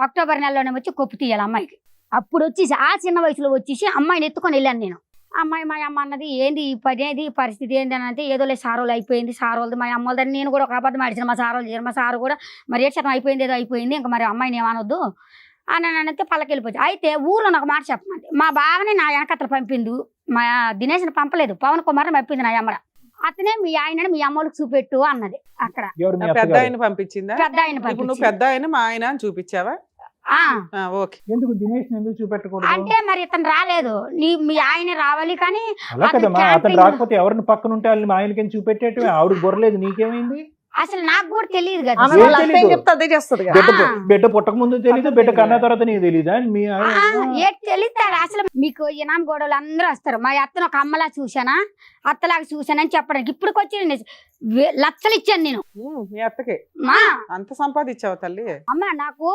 అక్టోబర్ నెలలోనే వచ్చి కొప్పు తీయాలి అమ్మాయికి. అప్పుడు వచ్చేసి ఆ చిన్న వయసులో వచ్చేసి అమ్మాయిని ఎత్తుకొని వెళ్ళాను నేను. అమ్మాయి మా అమ్మ అన్నది ఏంది ఈ పని, ఏది పరిస్థితి ఏంది అని అంటే, ఏదో లేదు సారోలు అయిపోయింది, సారోలది మా అమ్మ వాళ్ళని నేను కూడా ఒక అబద్ధం ఆడిచాను. మా సారోలు చేశారు. మా సారు కూడా మరి ఏడు శాతం అయిపోయింది, ఏదో అయిపోయింది, ఇంకా మరి అమ్మాయిని ఏమనొద్దు అని అంటే పల్లకెళ్ళిపోయింది. అయితే ఊర్లో నాకు మాట చెప్పమంది, మా బావని నా వెనకత్తలు పంపిండు, మా దినేష్ని పంపలేదు, పవన్ కుమార్ని పంపింది నా అమ్మడ. అతనే మీ ఆయనని మీ అమ్మోళ్ళకి చూపెట్టు అన్నది. అక్కడ ఎవరు మీ పెద్ద అత్తగారు? ఆయన పంపించిందా? పెద్ద ఆయన ఇప్పుడు నువ్వు పంపించింది. పెద్ద ఆయన మా ఆయన అని చూపించావా? ఓకే. ఎందుకు దినేష్ ఎందుకు చూపెట్టకూడదు? అంటే మరి ఇతను రాలేదు, మీ ఆయన రావాలి. కానీ అలా అతను కదమ్మా, అతను camping- రాకపోతే ఎవరిని పక్కన ఉంటే వాళ్ళని మా ఆయనకి చూపెట్టేటమే. ఆవిడ బొరలేదు, నీకేమైంది? అసలు నాకు కూడా తెలియదు కదా. ఆమె ఏం వాళ్ళ అత్త ఏం తెలీదు. చెప్తే అదే చేస్తుంది కదా. బిడ్డ పుట్టక ముందు తెలీదు, బిడ్డ కన్నా తర్వాత నీకు తెలీదా? మీ ఏది తెలుస్తారు అసలు మీకు. ఇనాం గోడలు అందరూ వస్తారు. మా అత్తను ఒక అమ్మలా చూసానా, అత్తలాగా చూసానని చెప్పడానికి ఇప్పటికి వచ్చి లక్షలు ఇచ్చాను నేను. మీ అత్తకి మా అంత సంపాదించావు తల్లి. అమ్మ నాకు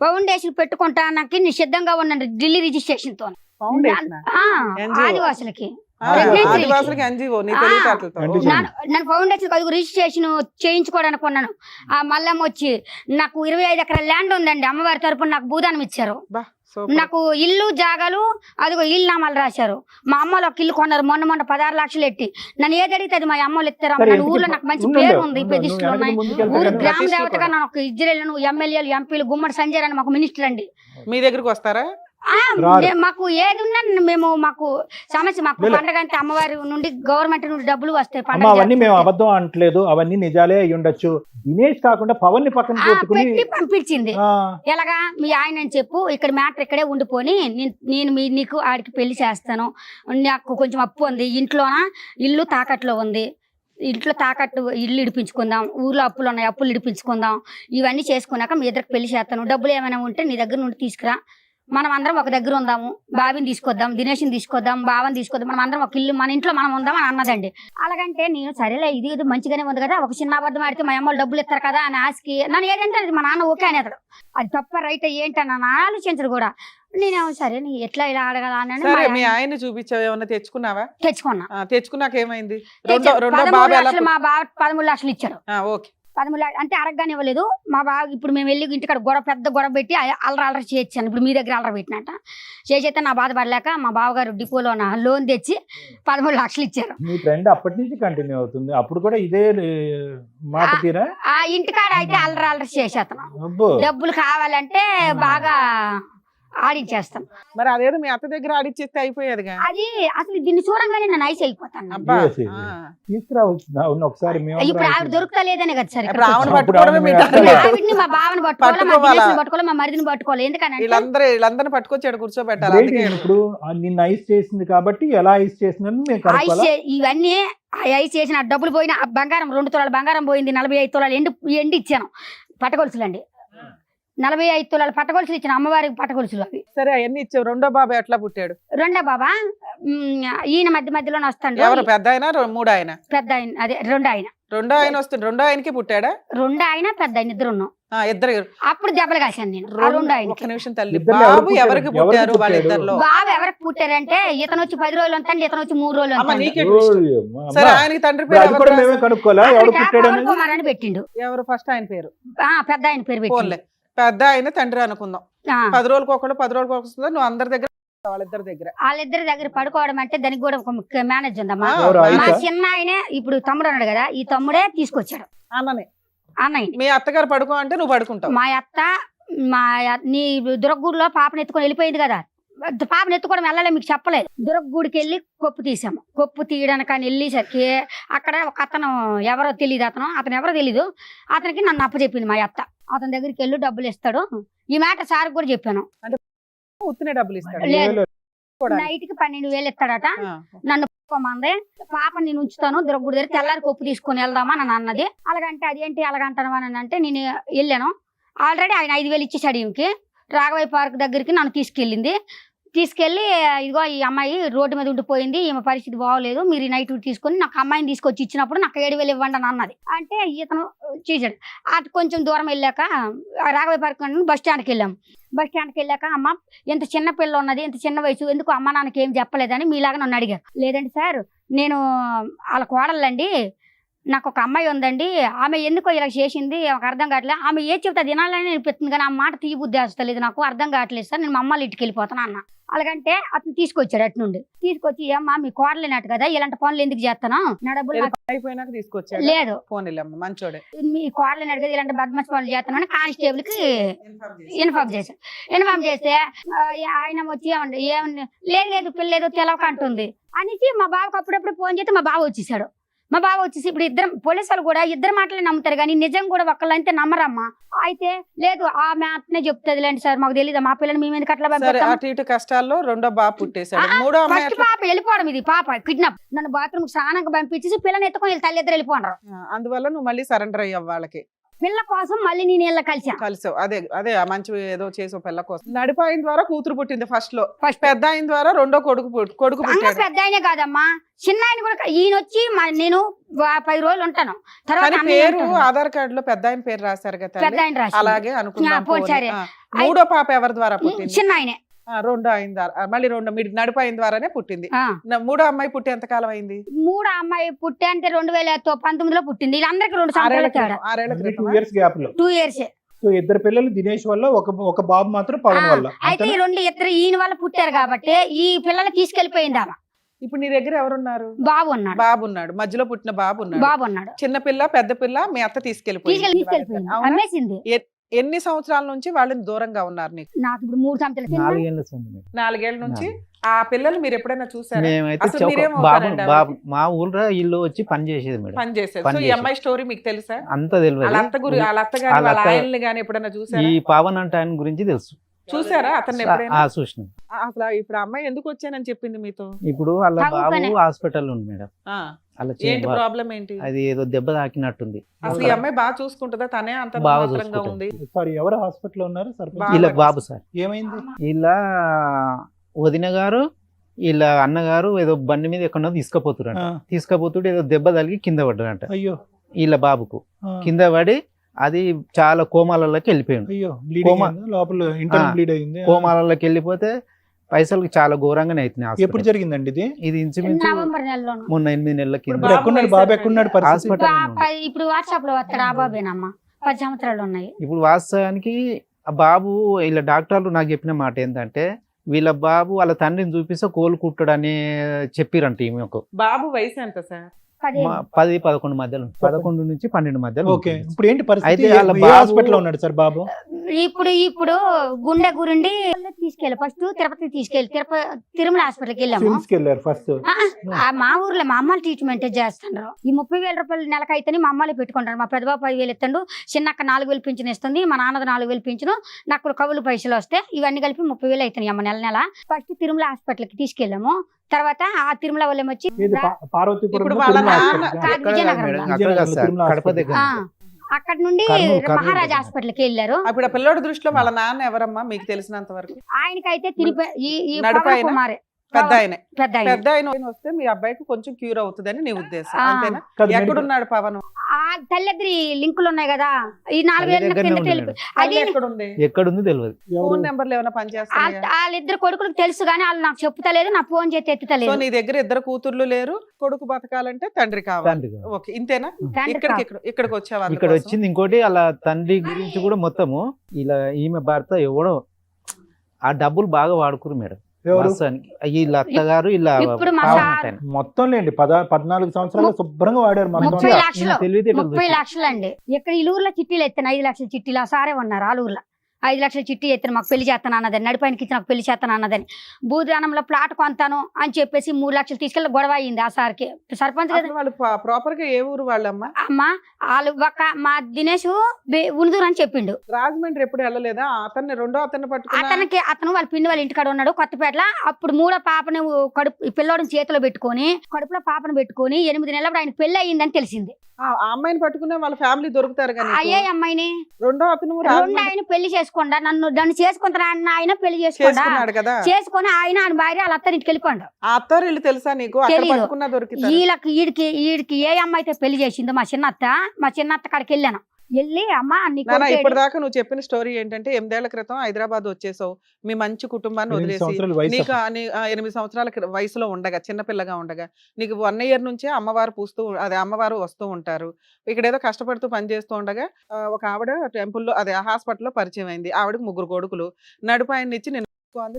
ఫౌండేషన్ పెట్టుకుంటానికి నిషిద్ధంగా ఉన్నాను ఢిల్లీ రిజిస్ట్రేషన్ తో. Foundation NGO. ఆదివాసులకి ఆదివాసులకి NGO నీ తెలివితేటలతో. అంటే నేను ఫౌండేషన్ అది రిజిస్ట్రేషన్ చేయించుకోవడానికి ఉన్నాను. ఆ మల్లమ్మ వచ్చి నాకు 25 ఎకరాల ల్యాండ్ ఉందండి, అమ్మవారి తరపున నాకు భూదానం ఇచ్చారు. బా, సూపర్. నాకు ఇల్లు జాగాలు అదిగో ఇల్లు నామాలు రాశారు. మా అమ్మలు ఒక ఇల్లు కొన్నారు మొన్న 16 లక్షలు ఎట్టి. నన్ను ఏది అడిగితే అది మా అమ్మలు ఇస్తారు. సరే, నన్ను ఊర్లో నాకు మంచి ఉండు, పేరు ఉంది, ఉండు, ప్రతిష్టలు నువ్వు ఉన్నాయి. వెనక్కి ముందుకెళ్తా ఊరు కానీ గ్రామ ప్రతిష్ట దేవతగా కూడా. నాకు ఇజ్రాయేల్ ఎమ్మెల్యేలు ఎంపీలు గుమ్మడి సంజయ్ అని మాకు మినిస్టర్ అండి. మీ దగ్గరికి వస్తారా? రారు. మాకు ఏది ఉన్నా మేము మాకు సమస్య, మాకు లేదు. పండగ అంటే అమ్మవారి నుండి గవర్నమెంట్ నుండి డబ్బులు వస్తాయి. అమ్మా పండగ అవన్నీ మేము చేస్తే. అబద్ధం అనట్లేదు, అవన్నీ నిజాలే అయి ఉండొచ్చు. దినేష్ కాకుండా పవన్ ని పక్కన పెట్టుకుని పెట్టి పంపించింది. ఆ, ఎలాగా మీ ఆయన అని చెప్పు, ఇక్కడ మ్యాటర్ ఇక్కడే ఉండిపోని నేను నీకు ఆడికి పెళ్లి చేస్తాను, నాకు కొంచెం అప్పు ఉంది, ఇల్లు తాకట్లో ఉంది, ఇంట్లో తాకట్టు ఇల్లు ఇడిపించుకుందాం, ఊర్లో అప్పులు ఉన్నాయి అప్పులు ఇడిపించుకుందాం, ఇవన్నీ చేసుకున్నాక మీ ఇద్దరికి పెళ్లి చేస్తాను, డబ్బులు ఏమైనా ఉంటే నీ దగ్గర నుండి తీసుకురా, మనం అందరం ఒక దగ్గర ఉందాము, బాబిని తీసుకొద్దాం, దినేష్ని తీసుకొద్దాం, బావని తీసుకొద్దాం, మనం అందరం ఒక ఇల్లు మన ఇంట్లో మనం ఉందాం అని అన్నదండి. అలాగంటే నేను సరేలే ఇది మంచిగానే ఉంది కదా, ఒక చిన్న అబద్ధం ఆడితే మా అమ్మలు డబ్బులు ఇస్తారు కదా అని ఆశకి నన్ను ఏదంటే అది మా నాన్న ఓకే అనేతాడు. అది తప్ప రైట్ ఏంటని నన్ను ఆలోచించడు కూడా. నేనేమో సరే నీ ఎట్లా ఇలా అడగలా అని సరే, మీ ఆయన చూపించావు, ఏమన్నా తెచ్చుకున్నావా? తెచ్చుకున్నా. తెచ్చుకున్నాక ఏమైంది? తెచ్చాను. రెండో 13 బాబు ఎలా లక్షలు మా బావ 13 లక్షలు ఇచ్చాడు. ఓకే. 13 లక్షలు అంటే అడగగానే ఇవ్వలేదు మా బావ. ఇప్పుడు మేము వెళ్ళి ఇంటికాడ పెద్ద గొడవ పెట్టి అల్లరి చేయొచ్చాను. ఇప్పుడు మీ దగ్గర అల్లరి పెట్టినట్ట చేసేస్తే నా బాధపడలేక మా బావగారు డిపోలో లోన్ తెచ్చి 13 లక్షలు ఇచ్చారు. మీ ట్రెండ్ అప్పటి నుంచి కంటిన్యూ అవుతుంది. అప్పుడు కూడా ఇదే మాట తీరా? ఆ ఇంటికాడ అయితే అల్లరి చేసేస్తాను. అబ్బో, డబ్బులు కావాలంటే బాగా ఆడించేస్తాం. మరి అదేదో మీ అత్త దగ్గర ఆడిచ్చేస్తే అయిపోయేదిగా. అది అసలు దీన్ని చూడంగానే నేను ఐస్ అయిపోతాను. అబ్బా. Yes, yes. తీసుకురావచ్చు. అవును, ఒకసారి మేము ఇప్పుడు ఆవిడ దొరుకుతలేదనే కదా సార్ ఇక్కడ ఇప్పుడు ఆవిడ కూర్చోండి. పట్టుకోవడమే మీ అప్పుడు టార్గెట్. ఆవిడ్ని మా బావని పట్టుకోవాలి, మా పట్టుకోవాలా? దినేష్ని పట్టుకోవాలి, మా మరిదిని పట్టుకోవాలి. ఎందుకంటే వీళ్ళందరిని పట్టుకొచ్చి ఇక్కడ కూర్చోబెట్టాలి. break అందుకే ఇప్పుడు నిన్న ఐస్ చేసింది కాబట్టి ఎలా ఐస్ చేసిందని మేము కనుక్కోవాలా? ఇవన్నీ ఐస్ చేసిన డబ్బులు పోయిన ఆ బంగారం 2 తులాల బంగారం పోయింది, 45 తులాలు ఎండి ఇచ్చాను పట్టగొలుసులండి. 45 తులాలు పట్టగొలుసులు ఇచ్చిన అమ్మవారికి పట్టగొలుసులు అవి. సరే, అవన్నీ ఇచ్చావు. రెండో బాబు ఎట్లా పుట్టాడు? రెండో బాబా ఈయన మధ్యలోనే వస్తాడు. ఎవరు, పెద్ద ఆయన మూడు ఆయన? పెద్ద ఆయన అదే రెండో ఆయన. రెండో ఆయన వస్తుంది. రెండో ఆయనకి పుట్టాడా? రెండో ఆయన పెద్ద ఆయన ఇద్దరు ఉన్నాం. ఇద్దరు. అప్పుడు దెబ్బలు కాశాను నేను ఆ రెండో ఆయన. ఒక్క నిమిషం తల్లి. ఇద్దరు బాబు ఎవరు ఎవరికి పుట్టారు? పుట్టారు? ఎవరికి వాళ్ళిద్దరిలో బాబు ఎవరికి పుట్టారంటే ఇతను వచ్చి 10 రోజులు ఉంటాడు, ఇతను వచ్చి 3 రోజులు అమ్మ ఉంటాడు. నీకే twist. ఓయ్ అమ్మా, సరే, అమ్మా. ఆయనకి తండ్రి ఇప్పుడు పేరు అది ఎవరు కూడా మేమే రాశారు? కనుక్కోవాలా ఎవరు పుట్టాడు పవన్ అనేది? కుమార్ అని పెట్టిండు. ఎవరు ఫస్ట్ ఆయన పేరు? పెద్ద ఆయన పేరు పెట్టిండు. పోన్లే, పెద్ద ఆయన తండ్రి అనుకుందాం. 10 రోజులకు ఒకళ్ళు 10 రోజులకు వస్తుందో నువ్వు అందరి దగ్గర, వాళ్ళిద్దరి దగ్గర. వాళ్ళిద్దరి దగ్గర పడుకోవడం అంటే దానికి కూడా ఒక మేనేజ్ ఉందమ్మా. ఎవరు మా ఆయిషా? చిన్న ఆయనే ఇప్పుడు తమ్ముడు అన్నాడు కదా, ఈ తమ్ముడే తీసుకొచ్చాడు అన్ననే. అన్నయ్య. మీ అత్తగారు పడుకో అంటే నువ్వు పడుకుంటావు. మా అత్త నీ దుర్గగూడిలో పాపను ఎత్తుకొని వెళ్ళిపోయింది కదా, పాపను ఎత్తుకోవడం వెళ్ళలే మీకు చెప్పలేదు. దుర్గగూడికి వెళ్ళి కొప్పు తీసాము. కొప్పు తీయడానికి అని వెళ్ళేసరికి అక్కడ ఒక అతను ఎవరో తెలియదు, అతను ఎవరో తెలీదు, అతనికి నన్ను అప్పచెప్పింది మా అత్త. అతని దగ్గరికి వెళ్ళి డబ్బులు ఇస్తాడు. ఈ మాట సార్ కూడా చెప్పాను. ఉత్తినే డబ్బులు ఇస్తాడు. లేదు. నైట్ కి 12,000 ఇస్తాడట. నన్ను మంది పాప నేను ఉంచుతాను గుడి దగ్గర తెల్లారి కొప్పు తీసుకుని వెళ్దామా అని అన్నది. అలాగంటే అదేంటి అలాగంటాను అని అంటే నేను వెళ్ళాను. ఆల్రెడీ ఆయన 5,000 ఇచ్చేసాడు. ఈమెకి రాఘవయ్య పార్క్ దగ్గరికి నన్ను తీసుకెళ్ళి ఇదిగో ఈ అమ్మాయి రోడ్డు మీద ఉండిపోయింది, ఈమె పరిస్థితి బాగోలేదు, మీరు ఈ నైట్ తీసుకొని నాకు అమ్మాయిని తీసుకొచ్చి ఇచ్చినప్పుడు నాకు 7,000 ఇవ్వండి అని అన్నది. అంటే ఇతను చేశాడు. అటు కొంచెం దూరం వెళ్ళాక రాఘవయ్య పార్క్ బస్ స్టాండ్కి వెళ్ళాము. బస్ స్టాండ్కి వెళ్ళాక అమ్మ ఎంత చిన్న పిల్ల ఉన్నది, ఎంత చిన్న వయసు, ఎందుకు అమ్మ నాన్నకి ఏం చెప్పలేదని మీలాగా నన్ను అడిగారు. లేదండి సార్, నేను వాళ్ళ కోడలండి, నాకు ఒక అమ్మాయి ఉందండి, ఆమె ఎందుకో ఇలా చేసింది నాకు అర్థం కావట్లేదు, ఆమె ఏ చెప్తే తినాలని అనిపిస్తుంది కానీ ఆ మాట తీయ బుద్ధి వస్తలేదు, నాకు అర్థం కావట్లేదు సార్, నేను మా అమ్మాళ్ళ ఇంటికి వెళ్ళిపోతాను అన్న. అలాగంటే అతను తీసుకొచ్చాడు అటు నుండి. తీసుకొచ్చి అమ్మా మీ కోడలేనట్టు కదా, ఇలాంటి పనులు ఎందుకు చేస్తాను, నా డబ్బులు అయిపోయినాక తీసుకొచ్చాడు. లేదు మంచోడే, మీ కోడలేనట్టు కదా ఇలాంటి బద్మాష్ పనులు చేస్తాను అని కానిస్టేబుల్ కి ఇన్ఫార్మ్ చేశాడు. ఇన్ఫార్మ్ చేస్తే ఆయన వచ్చి ఏమండి లేదు పిల్లేదు తెలవక అంటుంది అనేసి మా బావకు అప్పుడప్పుడు ఫోన్ చేస్తే మా బావ వచ్చేసాడు. మా బావ వచ్చేసి ఇప్పుడు ఇద్దరు పోలీసులు కూడా ఇద్దరు మాటలే నమ్ముతారు కానీ నిజం కూడా ఒక్కళ్ళంతే నమ్మరమ్మా. అయితే లేదు ఆమె అట్నే చెప్తుంది లేండి సార్, మాకు తెలియదు మా పిల్లని మేము ఎందుకు అట్లా అటు ఇటు కష్టాల్లో రెండో బాబు పుట్టేశాడు. మూడో ఫస్ట్ పాప వెళ్ళిపోవడం, ఇది పాప కిడ్నాప్, నన్ను బాత్రూమ్ స్నానంగా పంపించేసి పిల్లని ఎత్తుకొని తల్లిద్దరు వెళ్ళిపోండారు. అందువల్ల నువ్వు మళ్ళీ సరెండర్ అయ్యావు వాళ్ళకి. పిల్ల కోసం మళ్ళీ నేను ఇలా కలిసావు. అదే మంచి ఏదో చేసావు పిల్ల కోసం. నడిపాయిన ద్వారా కూతురు పుట్టింది ఫస్ట్ లో, పెద్ద ఆయన ద్వారా రెండో కొడుకు పుట్టాడు. పెద్ద ఆయనే కాదమ్మా, చిన్న ఆయన కూడా. ఈయన వచ్చి నేను 10 రోజులు ఉంటాను. తర్వాత పేరు ఆధార్ కార్డు లో పెద్ద ఆయన పేరు రాశారు కదా, పెద్ద ఆయన రాసి అలాగే అనుకున్నాం. మూడో పాప ఎవరి ద్వారా పుట్టింది? చిన్న ఆయనే. రెండో ఆయన ద్వారా, మళ్ళీ మీరు నడిపాయిన ద్వారానే పుట్టింది. మూడో అమ్మాయి పుట్టి ఎంత కాలం అయింది? మూడో అమ్మాయి పుట్టి అంటే 2019లో పుట్టింది. వీళ్ళందరికీ 2 సంవత్సరాల తేడా. 2 years గ్యాప్ లో 2 years. సో ఇద్దరు పిల్లలు దినేష్ వల్ల, ఒక బాబు మాత్రం పవన్ వల్ల. అయితే ఇద్దరు ఈయన వల్ల పుట్టారు కాబట్టి ఈ పిల్లలు తీసుకెళ్లిపోయింది ఆమె. ఇప్పుడు నీ దగ్గర ఎవరున్నారు? బాబు ఉన్నాడు. మధ్యలో పుట్టిన బాబు ఉన్నాడు. చిన్న పిల్ల పెద్ద పిల్ల మీ అత్త తీసుకెళ్లిపోయింది. అమ్మేసింది. ఎన్ని సంవత్సరాల నుంచి వాళ్ళని దూరంగా ఉన్నారు నీకు? నాకు ఇప్పుడు 3 సంవత్సరాలు. 4 ఏళ్ల నుంచి. ఆ పిల్లలు మీరు ఎప్పుడైనా చూసారా? మా ఊళ్ళో ఇల్లు వచ్చి పని చేసేది మేడం. పని చేసేది. సో ఈ అమ్మాయి స్టోరీ మీకు తెలుసా? అంత తెలియదు. వాళ్ళ అత్త గాని వాళ్ళ ఆయన్ని గాని ఎప్పుడైనా చూసారా? ఈ పవన్ అంటే ఆయన గురించి తెలుసు. చూసారా అతన్ని ఎప్పుడైనా? చూసిన. అసలు ఇప్పుడు అమ్మాయి ఎందుకు వచ్చానని చెప్పింది మీతో? ఇప్పుడు వాళ్ళ బాబు హాస్పిటల్ ఉంది మేడం. ఏంటి ప్రాబ్లం ఏంటి? అది ఏదో దెబ్బ తాకినట్టుంది. అసలు ఈ అమ్మాయి బాగా చూసుకుంటుందా? తనే అంత మాత్రంగా ఉంది. సార్ ఎవరు హాస్పిటల్ ఉన్నారు? ఇలా బాబు సార్. ఏమైంది? ఇలా వదిన గారు వీళ్ళ అన్నగారు ఏదో బండి మీద ఎక్కడో తీసుకపోతుంటే ఏదో దెబ్బ తగిలి కింద పడ్డారంట. అయ్యో. వీళ్ళ బాబుకు కింద పడి అది చాలా కోమాలలోకి వెళ్ళిపోయింది. కోమాలలోకి వెళ్ళిపోతే పైసలు చాలా ఘోరంగానే అవుతున్నాయి. ఎప్పుడు జరిగిందండి ఇది? ఇది ఇంచుమించు మొన్న 8 నెలల కింద. బాబు ఎక్కడున్నాడు? ఇప్పుడు వాట్సాప్ లో వస్తాడు. ఆ బాబేనమ్మా 10 సంవత్సరాలు ఉన్నాయి. ఇప్పుడు వాస్తవానికి ఆ బాబు ఇలా డాక్టర్లు నాకు చెప్పిన మాట ఏంటంటే వీళ్ళ బాబు వాళ్ళ తండ్రిని చూపిస్తే కోలుకుంటాడని చెప్పిరంట. ఈమె బాబు వయసు ఎంత సార్? 10-11 మధ్యలో, 11 నుంచి 12 మధ్యలో. ఇప్పుడు ఏంటి పరిస్థితి? హాస్పిటల్ ఉన్నాడు సార్ బాబు. ఇప్పుడు గుండె గురుండి తీసుకెళ్ళి ఫస్ట్ తిరుపతి తిరుమల హాస్పిటల్కి వెళ్ళాము. ఫస్ట్ మా ఊర్లో మా అమ్మాయిలు ట్రీట్మెంట్ చేస్తున్నారు. ఈ 30,000 రూపాయలు నెలకైతే మా అమ్మాయిలు పెట్టుకుంటారు. మా పెద్దబాబు 10,000 ఇస్తాడు, చిన్నక్క 4,000 పింఛన్ ఇస్తుంది, మా నాన్నది 4,000 పింఛను, నాకు కవులు పైసలు వస్తాయి. ఇవన్నీ కలిపి 30,000 అవుతాయి అమ్మ నెల. ఫస్ట్ తిరుమల హాస్పిటల్కి తీసుకెళ్ళాము. తర్వాత ఆ తిరుమల వాళ్ళం వచ్చి అక్కడ నుండి మహారాజ్ హాస్పిటల్కి వెళ్ళారు. అప్పుడు పిల్లోడి దృష్టిలో వాళ్ళ నాన్న ఎవరమ్మా మీకు తెలిసినంత వరకు? ఆయనకైతే కుమారే పెద్ద ఆయన వస్తే మీ అబ్బాయికి కొంచెం క్యూర్ అవుతుందని నీ ఉద్దేశం అంతేనా? ఎక్కడున్నాడు పవన్? ఆ తల్లిద్రి లింకులు ఉన్నాయి కదా, ఈ 4 ఏళ్ళ ఎక్కడుంది తెలియదు. ఫోన్ నెంబర్లు ఏమైనా పనిచేస్తాయి? వాళ్ళిద్దరు కొడుకులకు తెలుసు కానీ వాళ్ళు నాకు చెప్తలేదు, నా ఫోన్ చేతి ఎత్తుతలేదు. నీ దగ్గర 2 కూతుర్లు లేరు, కొడుకు బతకాలంటే తండ్రి కావాలి. ఓకే, ఇంతేనా? ఇక్కడికి వచ్చావా? ఇక్కడ వచ్చింది ఇంకోటి అలా తండ్రి గురించి కూడా మొత్తము ఇలా ఈమె భర్త ఎవడో ఆ డబ్బులు బాగా వాడుకురు మేడం. వీళ్ళ అత్తగారు ఇలా మొత్తం లేండి 14 సంవత్సరాలు శుభ్రంగా వాడారు. 30 లక్షలు అండి. ఇక్కడ ఈ ఊర్లో చిట్టీలు ఎత్తాను 5 లక్షల చిట్టీలు. ఆ సారే ఉన్నారు ఆ ఊర్లో. 5 లక్షల చిట్టి ఎత్తాను మాకు పెళ్లి చేస్తాను అన్నదని, నడిపాయనికి ఇచ్చి నాకు పెళ్లి చేస్తాను అన్నదని, భూదానంలో ప్లాట్ కొంతాను అని చెప్పేసి 3 లక్షలు తీసుకెళ్ళి గొడవ అయింది ఆ సార్కి. సర్పంచ్ కదా అసలు వాళ్ళు ప్రాపర్ గా ఏ ఊరు వాళ్ళమ్మా? అమ్మ, వాళ్ళు మా దినేష్ ఉనుదూరు అని చెప్పిండు. రాజమండ్రి ఎప్పుడు వెళ్ళలేదా? రెండో అతన్ని పట్టుకున్నా? అతను వాళ్ళ పిండి వాళ్ళ ఇంటికాడ ఉన్నాడు కొత్తపేటలో. అప్పుడు 3వ పాపని కడుపు పిల్లోడిని చేతిలో పెట్టుకొని కడుపులో పాపను పెట్టుకొని 8 నెలలు ఆయన పెళ్లి అయ్యిందని తెలిసింది. ఆ అమ్మాయిని పట్టుకునే వాళ్ళ ఫ్యామిలీ దొరుకుతారు కానీ అయ్యే అమ్మాయిని రెండో అతను రెండు ఆయన పెళ్లి చేసుకోండా, నన్ను చేసుకుంటారా అన్న ఆయన పెళ్లి చేసుకున్నాడు కదా, చేసుకొని ఆయన భార్య వాళ్ళ అత్త ఇంటికి వెళ్ళిపోండు. ఆ అత్తారు ఇల్లు తెలుసా నీకు? అక్కడ తెలీదు. పట్టుకున్నా దొరికింది. వీడికి ఏ అమ్మాయి అయితే పెళ్లి చేసిందో మా చిన్నత్త కాడికి వెళ్ళాను. వెళ్ళి అమ్మ ఇప్పటిదాకా నువ్వు చెప్పిన స్టోరీ ఏంటంటే 8 ఏళ్ల క్రితం హైదరాబాద్ వచ్చేసావు, మీ మంచి కుటుంబాన్ని 8 వదిలేసి సంవత్సరాల వయసు నీకు 8 సంవత్సరాల వయసులో ఉండగా, చిన్నపిల్లగా ఉండగా, నీకు 1 year నుంచే అమ్మవారు వస్తూ ఉంటారు. ఇక్కడ ఏదో కష్టపడుతూ పని చేస్తూ ఉండగా ఒక ఆవిడ టెంపుల్లో హాస్పిటల్లో పరిచయం అయింది. ఆవిడకి 3 కొడుకులు. నడుపాయన్ని ఇచ్చి నేను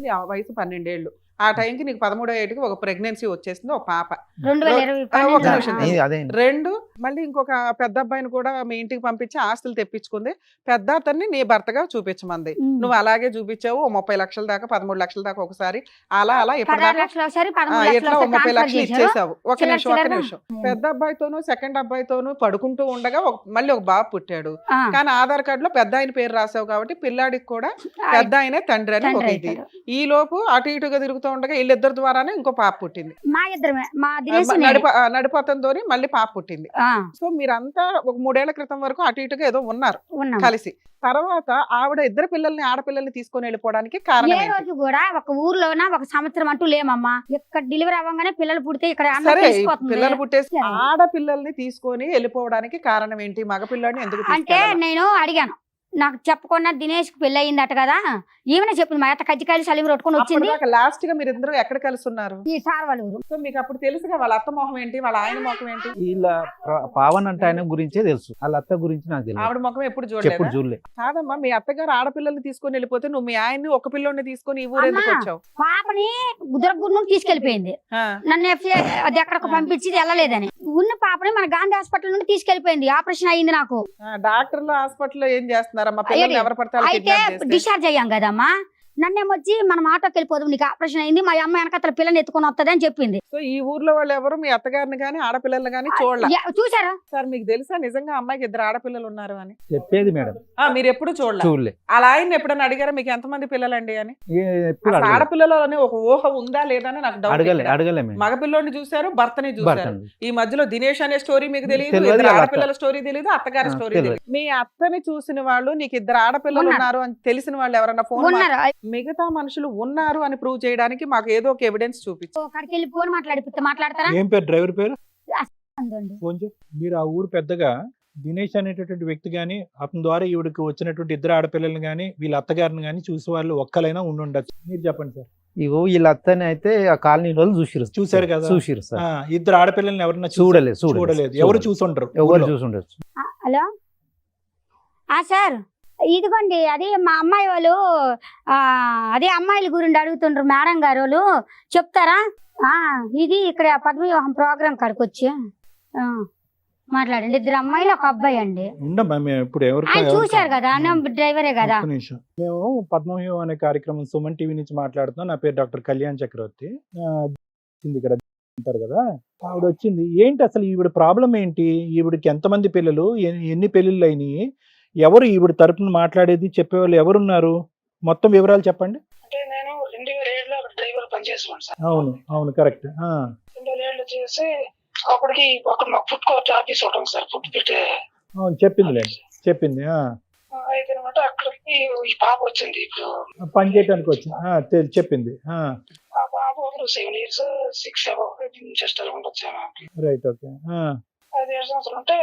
నీ వయసు 12 ఏళ్ళు. ఆ టైంకి నీకు 13వ ఏటికి ఒక ప్రెగ్నెన్సీ వచ్చేసింది, ఒక పాప. 2 మళ్ళీ ఇంకొక పెద్ద అబ్బాయిని కూడా మీ ఇంటికి పంపించి ఆస్తులు తెప్పించుకుంది. పెద్ద అతన్ని నీ భర్తగా చూపించమంది. నువ్వు అలాగే చూపించావు. 30 లక్షల దాకా 13 లక్షల దాకా ఒకసారి అలా ఇట్లా 30 లక్షలు ఇచ్చేసావు. ఒక నిమిషం. పెద్ద అబ్బాయితోనూ సెకండ్ అబ్బాయితోనూ పడుకుంటూ ఉండగా మళ్ళీ ఒక బాబు పుట్టాడు. కానీ ఆధార్ కార్డు లో పెద్ద ఆయన పేరు రాసావు కాబట్టి పిల్లాడికి కూడా పెద్ద ఆయనే తండ్రి అని ఒక ఇది. ఈ లోపు అటు ఇటుగా తిరుగుతూ ఉండగా వీళ్ళిద్దరి ద్వారానే ఇంకో పాప పుట్టింది. నడిపోతంతో మళ్ళీ పాప పుట్టింది. సో మీరంతా ఒక 3 ఏళ్ల క్రితం వరకు అటు ఇటుగా ఏదో ఉన్నారు కలిసి. తర్వాత ఆవిడ 2 పిల్లల్ని ఆడపిల్లల్ని తీసుకొని వెళ్ళిపోవడానికి కారణం రోజు కూడా ఒక ఊర్లోన ఒక సంవత్సరం అంటూ లేమమ్మా. ఇక్కడ డెలివరీ అవ్వగానే పిల్లలు పుడితే ఇక్కడ పిల్లలు పుట్టేసి ఆడపిల్లల్ని తీసుకొని వెళ్ళిపోవడానికి కారణం ఏంటి? మగపిల్లని ఎందుకు అంటే నేను అడిగాను, నాకు చెప్పకుండా దినేష్ కి పెళ్లి అయిందట కదా, ఈమెనే చెప్పింది. మా అత్త కజ్జికాయలు సలీం కొట్టుకొని వచ్చింది. లాస్ట్ గా మీరు ఇద్దరు ఎక్కడ కలిసి ఉన్నారు? ఈ సార్ వాళ్ళ ఊరు. సో మీకు అప్పుడు తెలుసుగా వాళ్ళ అత్త మొహం ఏంటి, వాళ్ళ ఆయన మొహం ఏంటి? ఇలా పావన్ అంటే ఆయన గురించే తెలుసు, వాళ్ళ అత్త గురించి నాకు తెలియదు. ఆవిడ ముఖం ఎప్పుడు చూడలే. కాదమ్మా, మీ అత్తగారు ఆడపిల్లల్ని తీసుకొని వెళ్ళిపోతే నువ్వు మీ ఆయన్ని ఒక పిల్లోని తీసుకొని ఈ ఊరు ఎందుకు వచ్చావు? పాపని గుదరగురు నుండి తీసుకెళ్లిపోయింది. నన్ను అది ఎక్కడికి పంపించి వెళ్ళలేదని. ఉన్న పాపని మన గాంధీ హాస్పిటల్ నుండి తీసుకెళ్లిపోయింది. ఆపరేషన్ అయ్యింది నాకు. డాక్టర్లు హాస్పిటల్లో ఏం చేస్తున్నారమ్మా? పిల్లల్ని ఎవరు పడతారు? అయితే డిశ్చార్జ్ అయ్యాం కదమ్మా. నన్నేమొచ్చి మనం ఆటోకి వెళ్ళిపోదాం, నీకు ఆపరేషన్ అయింది, మా అమ్మ వెనకతల పిల్లని ఎత్తుకొని వస్తుంది అని చెప్పింది. సో ఈ ఊర్లో వాళ్ళు ఎవరు మీ అత్తగారిని గానీ ఆడపిల్లల్ని గానీ చూసారా సార్? మీకు తెలుసా నిజంగా అమ్మాయికి 2 ఆడపిల్లలు ఉన్నారు అని? చెప్పేది మేడం. మీరు ఎప్పుడు చూడలే? అలా ఆయన ఎప్పుడైనా అడిగారా మీకు ఎంతమంది పిల్లలండి అని? ఆడపిల్లలు అనే ఒక ఊహ ఉందా లేదా అని నాకు డౌట్. మగపిల్లోని చూసారు, భర్తని చూసారు. ఈ మధ్యలో దినేష్ అనే స్టోరీ మీకు తెలియదు, ఆడపిల్లల స్టోరీ తెలియదు, అత్తగారి స్టోరీ తెలియదు. మీ అత్తని చూసిన వాళ్ళు, నీకు 2 ఆడపిల్లలు ఉన్నారు అని తెలిసిన వాళ్ళు ఎవరన్నా ఫోన్ మిగతా మనుషులు ఉన్నారు అని ప్రూవ్ చేయడానికి మాకు ఏదో ఒక ఎవిడెన్స్ చూపించు. మాట్లాడతారా? ఏం పేరు? డ్రైవర్ పేరు? మీరు ఆ ఊరు పెద్దగా దినేష్ అనేటటువంటి వ్యక్తి గాని, అతని ద్వారా ఈవిడికి వచ్చినటువంటి 2 ఆడపిల్లల్ని గాని, వీళ్ళ అత్తగారిని గాని చూసే వాళ్ళు ఒక్కలైనా ఉండొచ్చు. మీరు చెప్పండి సార్. ఇగో వీళ్ళ అత్తని అయితే ఆ కాలనీ వాళ్ళు చూసారు కదా. చూసారు సార్. 2 ఆడపిల్లల్ని ఎవరన్నా చూడలేదు. ఎవరు చూసుంటారు? ఎవరు చూసుంటారు? హలో సార్, ఇదిగోండి అది మా అమ్మాయి వాళ్ళు అదే అమ్మాయిల గురించి అడుగుతుండ్రు మేడం గారు, వాళ్ళు చెప్తారా? ఇది ఇక్కడ పద్మవ్యూహం ప్రోగ్రాం కాడికి వచ్చి మాట్లాడండి. 2 అమ్మాయిలు 1 అబ్బాయి అండి. చూసారు కదా, డ్రైవరే కదా. మేము పద్మవ్యూహం అనే కార్యక్రమం సుమన్ టీవీ నుంచి మాట్లాడుతున్నాం. నా పేరు డాక్టర్ కళ్యాణ్ చక్రవర్తి. ఇక్కడ అంటారు కదా, ఆవిడ వచ్చింది. ఏంటి అసలు ఈవిడ ప్రాబ్లం ఏంటి? ఈవిడికి ఎంతమంది పిల్లలు, ఎన్ని పెళ్ళిళ్ళు అయినాయి, ఎవరు ఈవిడ తరపున మాట్లాడేది, చెప్పేవాళ్ళు ఎవరున్నారు? మొత్తం వివరాలు చెప్పండి. నేను 2007లో డ్రైవర్ పనిచేసేవాడు సార్. అవును కరెక్ట్. 2007లో చేసి అప్పటికి అక్కడ మాకు ఫుడ్ కోర్ట్ ఆఫీస్ ఉంటుంది సార్. ఫుడ్ పెట్టే చెప్పింది. అయితే అనమాట అక్కడికి ఈ పాప వచ్చింది. ఇప్పుడు పని చేయడానికి వచ్చింది చెప్పింది. ఆ పాప 7 years 6 జస్ట్ అలా ఉండొచ్చు. Right, okay. 5 సంవత్సరాలు ఉంటే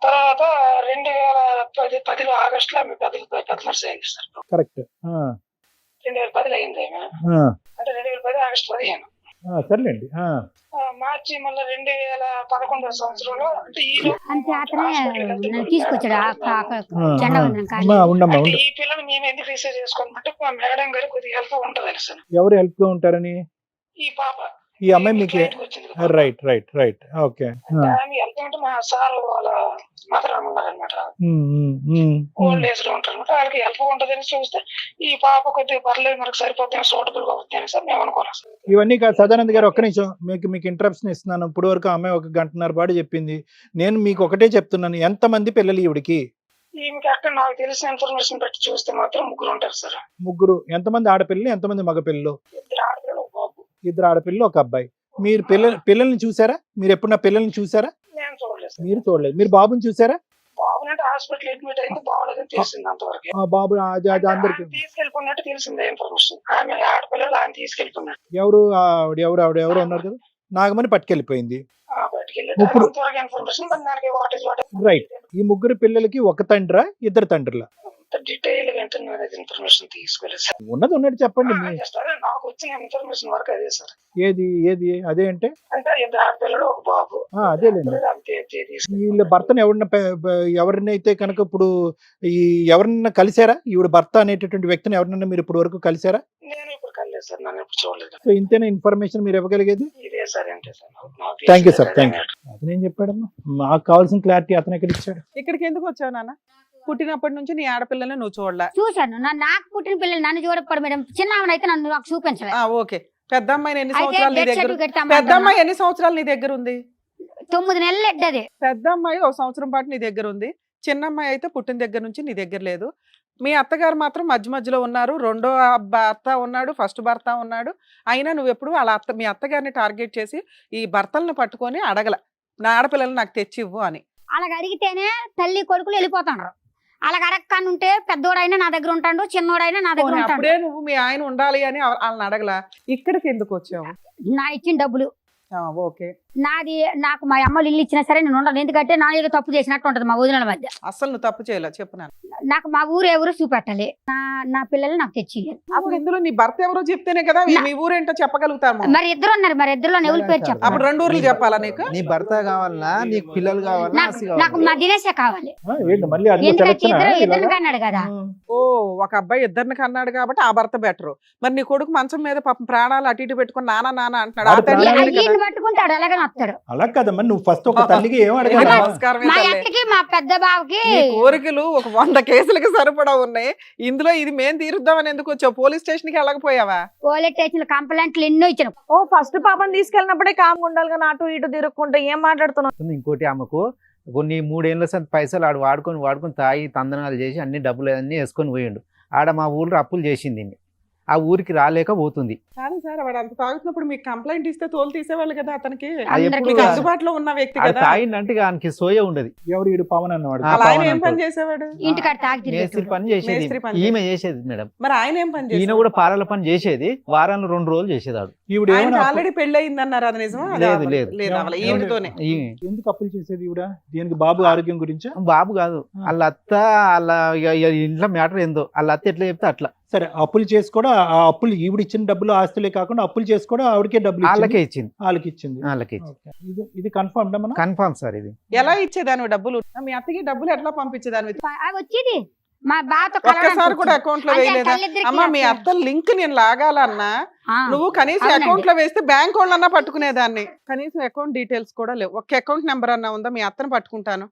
తర్వాత 2010లో ఆగస్టులో ఆమె పెద్ద నర్స్ అయింది సార్. కరెక్ట్. 2010 అయింది ఆమె. అంటే 2010 ఆగస్టు 15. సర్లేండి. మార్చి మళ్ళీ 2011 సంవత్సరంలో అంటే ఈ పిల్లలు మేము ఎందుకు రిసీవ్ చేసుకోమంటే మా మేడం గారికి కొద్దిగా హెల్ప్ ఉంటదని సార్. ఎవరు హెల్ప్ గా ఉంటారని? ఈ పాప ఈ అమ్మాయి మీకు క్లయింట్కి వచ్చింది కదా. రైట్ రైట్ రైట్ ఓకే ఆమె వెళ్తుంటే మా సార్ వాళ్ళ మదర్ ఉన్నారనమాట, ఓల్డ్ ఏజ్ లో ఉంటారు అనమాట. వాళ్ళకి హెల్ప్ ఉంటదని చూస్తే ఈ పాప కొద్దిగా పర్లేదు మనకు సరిపోతే సూటబుల్ గా అవుతుంది సార్ మేము అనుకోవాలి సార్. ఇవన్నీ కాదు సదానంద్ గారు, ఒక్క నిమిషం మీకు ఇంటరప్షన్ ఇస్తున్నాను. ఇప్పుడు వరకు అమ్మాయి 1 గంటన్నర పాటు చెప్పింది. నేను మీకు ఒకటే చెప్తున్నాను, ఎంతమంది పిల్లలు ఈవిడికి? ఈమెకి అక్కడ నాకు తెలిసిన ఇన్ఫర్మేషన్ బట్టి చూస్తే మాత్రం 3 ఉంటారు సార్. 3. ఎంతమంది ఆడపిల్లలు, ఎంతమంది మగపిల్లలు? 2 ఆడపిల్లలు 1 బాబు. 2 ఆడపిల్లలు 1 అబ్బాయి. మీరు పిల్లల్ని చూసారా? మీరు ఎప్పుడు నా పిల్లల్ని చూసారా? నేను చూడలేదు సార్. మీరు చూడలేదు. మీరు బాబుని చూసారా? బాబునంటే హాస్పిటల్ అడ్మిట్ అయింది, బాగోలేదని తెలిసింది అంతవరకు. ఆ బాబు అది అందరికి తీసుకెళ్ళిపోయినట్టు తెలిసిందే ఇన్ఫర్మేషన్. ఆమె ఆడపిల్లలు ఆయన తీసుకెళ్ళిపోయినట్టు ఎవరు ఆవిడ ఉన్నారు కదా, నాగమని పట్టుకెళ్ళిపోయింది. బయటికి ఇప్పుడు- వెళ్ళి ఇన్ఫర్మేషన్ దానికి వాట్ ఇస్ వాట్ రైట్. ఈ 3 పిల్లలకి 1 తండ్రా, 2 తండ్రులా? డీటెయిల్ గా ఇన్ఫర్మేషన్ తీసుకోలేదు సార్. ఉన్నది ఉన్నట్టు చెప్పండి. Just అదే నాకు వచ్చిన ఇన్ఫర్మేషన్ వరకు అదే సార్. ఏది అదే అంటే అంటే 2 ఆడపిల్లలు 1 బాబు. అదేలేండి. అంతే వీళ్ళ భర్తను ఎవరినైతే కనుక ఇప్పుడు ఎవరినైనా కలిసారా? ఈవిడ భర్త అనేటటువంటి వ్యక్తిని ఎవరినైనా మీరు ఇప్పుడు వరకు కలిసారా? నేను ఇప్పుడు కలేదు సార్, నన్ను ఇప్పుడు చూడలేదు. సో ఇంతేనా ఇన్ఫర్మేషన్ మీరు ఇవ్వగలిగేది? ఇదే సార్ అంటే సార్ నాకు thank you sir, thank you. అతను ఏం చెప్పాడమ్మా? మాకు కావాల్సిన క్లారిటీ అతను ఎక్కడ ఇచ్చాడు? ఇక్కడికి ఎందుకు వచ్చావు నాన్న? పుట్టినప్పటి నుంచి నీ ఆడపిల్లని నువ్వు చూడలే. చూశాను నాకు పుట్టిన పిల్లలు నన్ను చూడకపోవడం మేడం. చిన్న ఆమెను అయితే నన్ను నాకు చూపించలేదు. ఓకే. పెద్ద అమ్మాయి ఎన్ని అయితే సంవత్సరాలు నీ డెత్ దగ్గర? సర్టిఫికెట్ పెద్ద తెమ్మంటున్నా. అమ్మాయి ఎన్ని సంవత్సరాలు నీ దగ్గర ఉంది? 9 నెలలు ఎడ్డది. పెద్ద అమ్మాయి 1 సంవత్సరం పాటు నీ దగ్గర ఉంది. చిన్న అమ్మాయి అయితే పుట్టిన దగ్గర నుంచి నీ దగ్గర లేదు. మీ అత్తగారు మాత్రం మధ్యలో ఉన్నారు. 2వ భర్త ఉన్నాడు, ఫస్ట్ భర్త ఉన్నాడు. అయినా నువ్వు ఎప్పుడు వాళ్ళ మీ అత్తగారిని టార్గెట్ చేసి ఈ భర్తలను పట్టుకొని అడగల, నా ఆడపిల్లలు నాకు తెచ్చి ఇవ్వు అని. అలాగ అడిగితేనే తల్లి కొడుకులు వెళ్ళిపోతున్నారు. అలాగ అడగకుండా ఉంటే పెద్దోడైనా నా దగ్గర ఉంటాడు, చిన్నోడైనా నా దగ్గర పోనీ ఉంటాడు. అప్పుడే నువ్వు మీ ఆయన ఉండాలి అని వాళ్ళని అడగలా. ఇక్కడికి ఎందుకు వచ్చావు? నా ఇచ్చిన డబ్బులు ఓకే. నాకు మా అమ్మలు ఇల్లు ఇచ్చినా సరే నేను ఉండను. ఎందుకంటే నా ఏదో తప్పు చేసినట్టు ఉంటది మా వదినల మధ్య. అసలు నువ్వు తప్పు చేయలే చెప్పినాను. నాకు మా ఊరు ఎవరు చూపెట్టాలి. నా పిల్లలు నాకు తెచ్చి అప్పుడు ఇందులో నీ భర్త ఎవరో చెప్తేనే కదా మీ ఊరేంటో చెప్పగలుగుతాము. మరి 2 ఉన్నారు. మరి 2లో ఎవరి పేరు చెప్పాలి? అప్పుడు 2 ఊర్లు చెప్పాలా నీకు? నీ భర్త కావాలన్నా, నీకు పిల్లలు కావాలన్నా, నాకు మా దినేశే కావాలి. ఏంటి మళ్ళీ అదిగో ఎందుకంటే సెలక్షనా ఇద్దరు ఇలాగా? కన్నాడు కదా. ఓ ఒక అబ్బాయి 2 కన్నాడు కాబట్టి ఆ భర్త బెటరు. మరి నీ కొడుకు మంచం మీద పాపం ప్రాణాలు అటు ఇటు పెట్టుకుని నాన్న అంటున్నాడు. ఆ వాడు తల్లి ప్రాణాలు లేదు కదా. ఈయన్ని పట్టుకుంటాడు అలాగే వస్తాడు. అలా కదమ్మా, నువ్వు ఫస్ట్ ఒక తల్లికి ఏం ఏ అడగాలి? నమస్కారమే మా తల్లి. అత్తకి మా పెద్ద బావకి నీ కోరికలు ఒక 100 కేసులకి సరిపడా ఉన్నాయి. ఇందులో ఇది మేం తీరుద్దామని ఎందుకు వచ్చావు? పోలీస్ స్టేషన్ కి వెళ్ళకపోయావా? పోలీస్ స్టేషన్ కంప్లైంట్లు ఎన్నో ఇచ్చాను. ఫస్ట్ పాపని తీసుకెళ్ళినప్పుడే కామ్గా ఉండాలి కానీ అటు ఇటు తిరుక్కుంటే ఏం మాట్లాడుతున్నావు? ఇంకోటి ఆమెకు కొన్ని 3 ఏళ్ళ సంత పైసలు ఆడు వాడుకొని తాగి తందనాలు చేసి అన్ని డబ్బులు అన్ని వేసుకొని పోయిండు. ఆడ మా ఊళ్ళో అప్పులు చేసింది. ఆ ఊరికి రాలేక పోతుంది. కాదు సార్, వాడు అంత తాగుతున్నప్పుడు మీకు కంప్లైంట్ ఇస్తే తోలు తీసేవాళ్ళు కదా అతనికి. అందరికీ మీకు కాదు. అందుబాటులో ఉన్న వ్యక్తి ఆడ కదా. తాగిండంటే ఆయనకి సోయ ఉండదు. ఎవరు ఈడు పవన్ అన్నవాడు? ఆ, అలా ఆయన పవన్ ఏం పని అంటాడు. చేసేవాడు? ఇంటికాడ తాగి మేస్త్రి తిరిగేటోడు. పని చేసేది మేస్త్రి పని ఈమె చేసేది మేడం. మరి ఆయన ఏం పని ఈయన చేసేవాడు? కూడా పారాల పని చేసేది. వారాలు 2 రోజులు చేసేదాడు. ఈవిడ ఆయనకి ఏమైనా ఆల్రెడీ పెళ్లి అయింది అన్నారు, అది నిజమా? అది లేదు, అబద్ధం. లేదు. లేదు అవ్వలే. ఈయనతోనే. ఎందుకు అప్పులు చేసేది ఈవిడ? దీనికి బాబు ఆరోగ్యం గురించా? బాబు కాదు, వాళ్ళ అత్త వాళ్ళ ఇక ఇంట్లో మ్యాటర్ ఏందో వాళ్ళ అత్త ఎట్లా చెప్తే అట్లా సరే, అప్పులు చేసి కూడా ఆ అప్పులు ఈవిడ ఇచ్చిన డబ్బులు ఆస్తులే కాకుండా అప్పులు చేసి కూడా ఆవిడకే డబ్బులు వాళ్ళకే ఇచ్చింది. వాళ్ళకి ఇచ్చింది. వాళ్ళకి ఇచ్చింది. Okay. ఇది కన్ఫర్మ్ మనం కన్ఫామ్ సార్. ఇది ఎలా ఇచ్చేదాని డబ్బులు? మీ అత్తకి డబ్బులు ఎట్లా పంపించేదాని? అవి వచ్చేది మా బావతో ఒక్కసారి కూడా అకౌంట్ లో అంటే వేయలేదా? తల్లిద్దరికి అమ్మా మీ నాకు- అత్త లింక్ నేను లాగాలన్నా నువ్వు కనీసం అవునండి. అకౌంట్ లో వేస్తే బ్యాంక్ వాళ్ళన్నా పట్టుకునేదాన్ని. కనీసం అకౌంట్ డీటెయిల్స్ కూడా లేవు. ఒక అకౌంట్ నెంబర్ అన్నా ఉందా? మీ అత్తను పట్టుకుంటాను.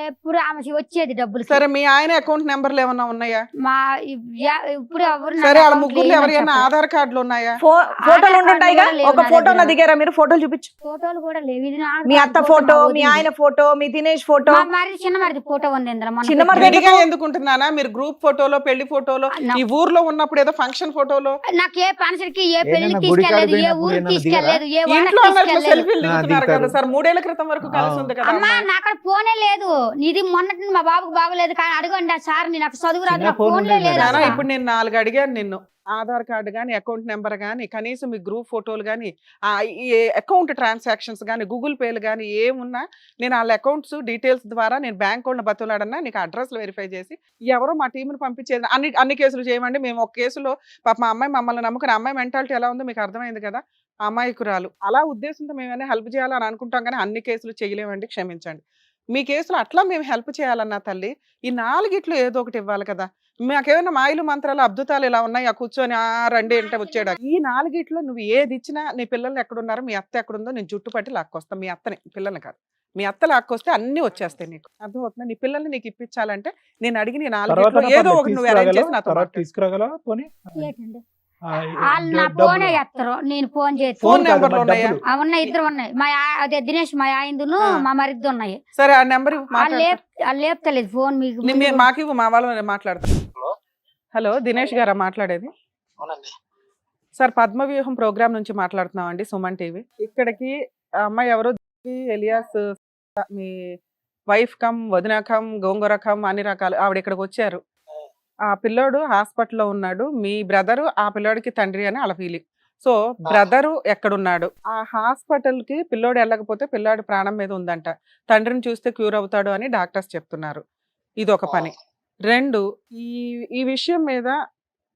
ఎప్పుడు ఆమె వచ్చేది డబ్బులు. సరే మీ ఆయన అకౌంట్ నెంబర్లు ఏమన్నా ఉన్నాయా? మా ఇప్పుడు ఎవరు నా సరే వాళ్ళ account ముగ్గురు లేవని ఎవరైనా చెప్పారు. ఆధార్ కార్డులు ఉన్నాయా? ఫోటోలు ఉంటుంటాయిగా, ఒక ఫోటో నా దిగారా మీరు? ఫోటోలు చూపించు. ఫోటోలు కూడా లేవు. ఇది నా మీ అత్త ఫోటో, మీ ఆయన ఫోటో, మీ దినేష్ ఫోటో. చిన్న మరిది ఫోటో ఉంది ఇందులో. మొన్న చిన్న మరిది విడిగా ఎందుకుంటున్నానా? మీరు గ్రూప్ ఫోటోలో, పెళ్లి ఫోటోలో, ఈ ఊర్లో ఉన్నప్పుడు ఏదో ఫంక్షన్ ఫోటోలో, నాకు ఏ ఫంక్షన్ కి ఏ పెళ్లి ఏదైనా గుడి తీసుకెళ్లేదు, ఏ కాడికి ఊరికి పోయినప్పుడు తీసుకెళ్లేదు, ఏ ఇంట్లో వాళ్ళకి అన్నట్లు తీసుకెళ్లేదు. సెల్ఫీలు దిగుతున్నారు దిగుతారు. కదా సార్. 3 ఏళ్ల క్రితం వరకు కలిసి ఉంది కదా అమ్మా అమ్మ. నాకు ఫోనే లేదు. ఇది మొన్నటి మా బాబుకు బాగోలేదు కానీ అడగండి ఆ సార్, నాకు చదువు రాదు, చిన్న నాకు ఫోన్ ఫోన్లే ఉండేది లేదు కదా. నానా, అసలు. ఇప్పుడు నేను 4 అడిగాను నిన్ను. ఆధార్ కార్డు గానీ, అకౌంట్ నెంబర్ గానీ, కనీసం మీ గ్రూప్ ఫోటోలు గానీ, అకౌంట్ ట్రాన్సాక్షన్స్ గానీ, గూగుల్ పేలు గానీ ఏమున్నా నేను వాళ్ళ అకౌంట్స్ డీటెయిల్స్ ద్వారా నేను బ్యాంక్ వాళ్ళని బతులాడన్నా నీకు అడ్రస్లు వెరిఫై చేసి ఎవరో మా టీంని పంపించేది. అన్ని కేసులు చేయమండి. మేము ఒక కేసులో పాప మా అమ్మాయి మమ్మల్ని నమ్ముకుని, అమ్మాయి మెంటాలిటీ ఎలా ఉందో మీకు అర్థమైంది కదా. అమాయకురాలు. అలా ఉద్దేశంతో మేమైనా హెల్ప్ చేయాలని అనుకుంటాం కానీ అన్ని కేసులు చేయలేమండి, క్షమించండి. మీ కేసులో అట్లా మేము హెల్ప్ చేయాలన్నా తల్లి, ఈ 4 ఏదో ఒకటి ఇవ్వాలి కదా. మాకేమైనా మాయలు మంత్రాలు అద్భుతాలు ఇలా ఉన్నాయి కూర్చొని రండి అంటే వచ్చాడు. ఈ 4 నువ్వు ఏది ఇచ్చినా నీ పిల్లలు ఎక్కడున్నారో, మీ అత్త ఎక్కడుందో నేను జుట్టు పట్టి లాక్కొస్తాను. మీ అత్తని, పిల్లల్ని కాదు. మీ అత్త లాక్కొస్తే అన్ని వచ్చేస్తాయి నీకు. అర్థమవుతుందా? నీ పిల్లల్ని నీకు ఇప్పించాలంటే నేను అడిగి నీ 4 ఏదో ఒకటి నువ్వు అరేంజ్ చేసి నాతో మాట్లాడు. తీసుకురాగల పోనీ ఏంటండి? వాళ్ళు నా ఫోనే చేస్తారు, నేను ఫోన్ చేస్తాను. ఫోన్ నెంబర్లు ఉన్నాయా? ఉన్నాయి, 2 ఉన్నాయి. అదే దినేష్ మా ఆయనదును మా మరిది ఉన్నాయి. సరే ఆ నెంబర్ వాళ్ళు లేపుతలేదు ఫోన్. మీకు మాకు మా వాళ్ళు మాట్లాడతారు. హలో, దినేష్ గారా మాట్లాడేది? సార్, పద్మవ్యూహం ప్రోగ్రామ్ నుంచి మాట్లాడుతున్నాం అండి, సుమన్ టీవీ. ఇక్కడికి ఆ అమ్మాయి ఎవరో ఎలియాస్, మీ వైఫ్ కమ్ వదిన కమ్ గోంగూర కమ్ అన్ని రకాలు ఆవిడ ఇక్కడికి వచ్చారు. ఆ పిల్లోడు హాస్పిటల్లో ఉన్నాడు. మీ బ్రదరు ఆ పిల్లోడికి తండ్రి అని అలా ఫీలింగ్. సో బ్రదరు ఎక్కడున్నాడు? ఆ హాస్పిటల్ కి పిల్లోడు వెళ్ళకపోతే పిల్లోడి ప్రాణం మీద ఉందంట. తండ్రిని చూస్తే క్యూర్ అవుతాడు అని డాక్టర్స్ చెప్తున్నారు. ఇది ఒక పని. 2, ఈ విషయం మీద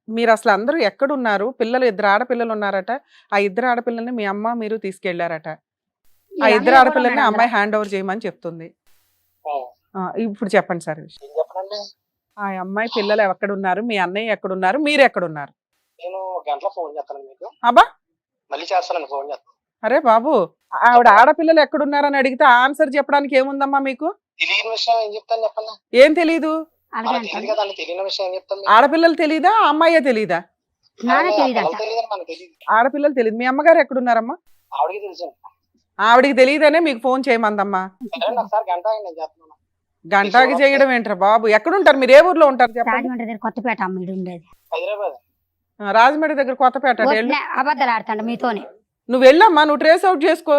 మీరు అసలు అందరూ ఎక్కడున్నారు? పిల్లలు 2 ఆడపిల్లలు ఉన్నారట. ఆ 2 ఆడపిల్లల్ని మీ అమ్మ మీరు తీసుకెళ్లారట. ఆ 2 ఆడపిల్లల్ని అమ్మాయి హ్యాండ్ ఓవర్ చేయమని చెప్తుంది. ఇప్పుడు చెప్పండి సార్. ఆ అమ్మాయి పిల్లలు ఎక్కడున్నారు? మీ అన్నయ్య ఎక్కడున్నారు? మీరు ఎక్కడున్నారు? నేను గంటలో ఫోన్ చేస్తాను మీకు. అబ్బా, మళ్ళీ చేస్తానండి, ఫోన్ చేస్తాను. అరే బాబు, ఆవిడ ఆడపిల్లలు ఎక్కడున్నారని అడిగితే ఆన్సర్ చెప్పడానికి ఏముందమ్మా మీకు? తెలియని విషయం ఏం చెప్తాను చెప్పండి. ఏం తెలీదు? తెలియదు కదా, తెలియని విషయం ఏం చెప్తాను. ఆడపిల్లలు తెలీదా? అమ్మాయే తెలీదా? తెలియదు, మనకు తెలియదు. ఆడపిల్లలు తెలియదు. మీ అమ్మగారు ఎక్కడున్నారమ్మా? ఆవిడకి తెలుసు. ఆవిడికి తెలియదనే మీకు ఫోన్ చేయమందమ్మా. ఒకసారి గంట నేను చేస్తున్నాను. గంటకి చేయడం ఏంట్రా బాబు? ఎక్కడుంటారు మీరు? ఏ ఊర్లో ఉంటారు చెప్పండి? రాజమండ్రి దగ్గర కొత్తపేట అమ్మ ఉండేది. హైదరాబాద్. రాజమండ్రి దగ్గర కొత్తపేట. అబద్ధాలు ఆడతాడు మీతోనే. నువ్వు వెళ్ళమ్మా, నువ్వు ట్రేస్ అవుట్ చేసుకో.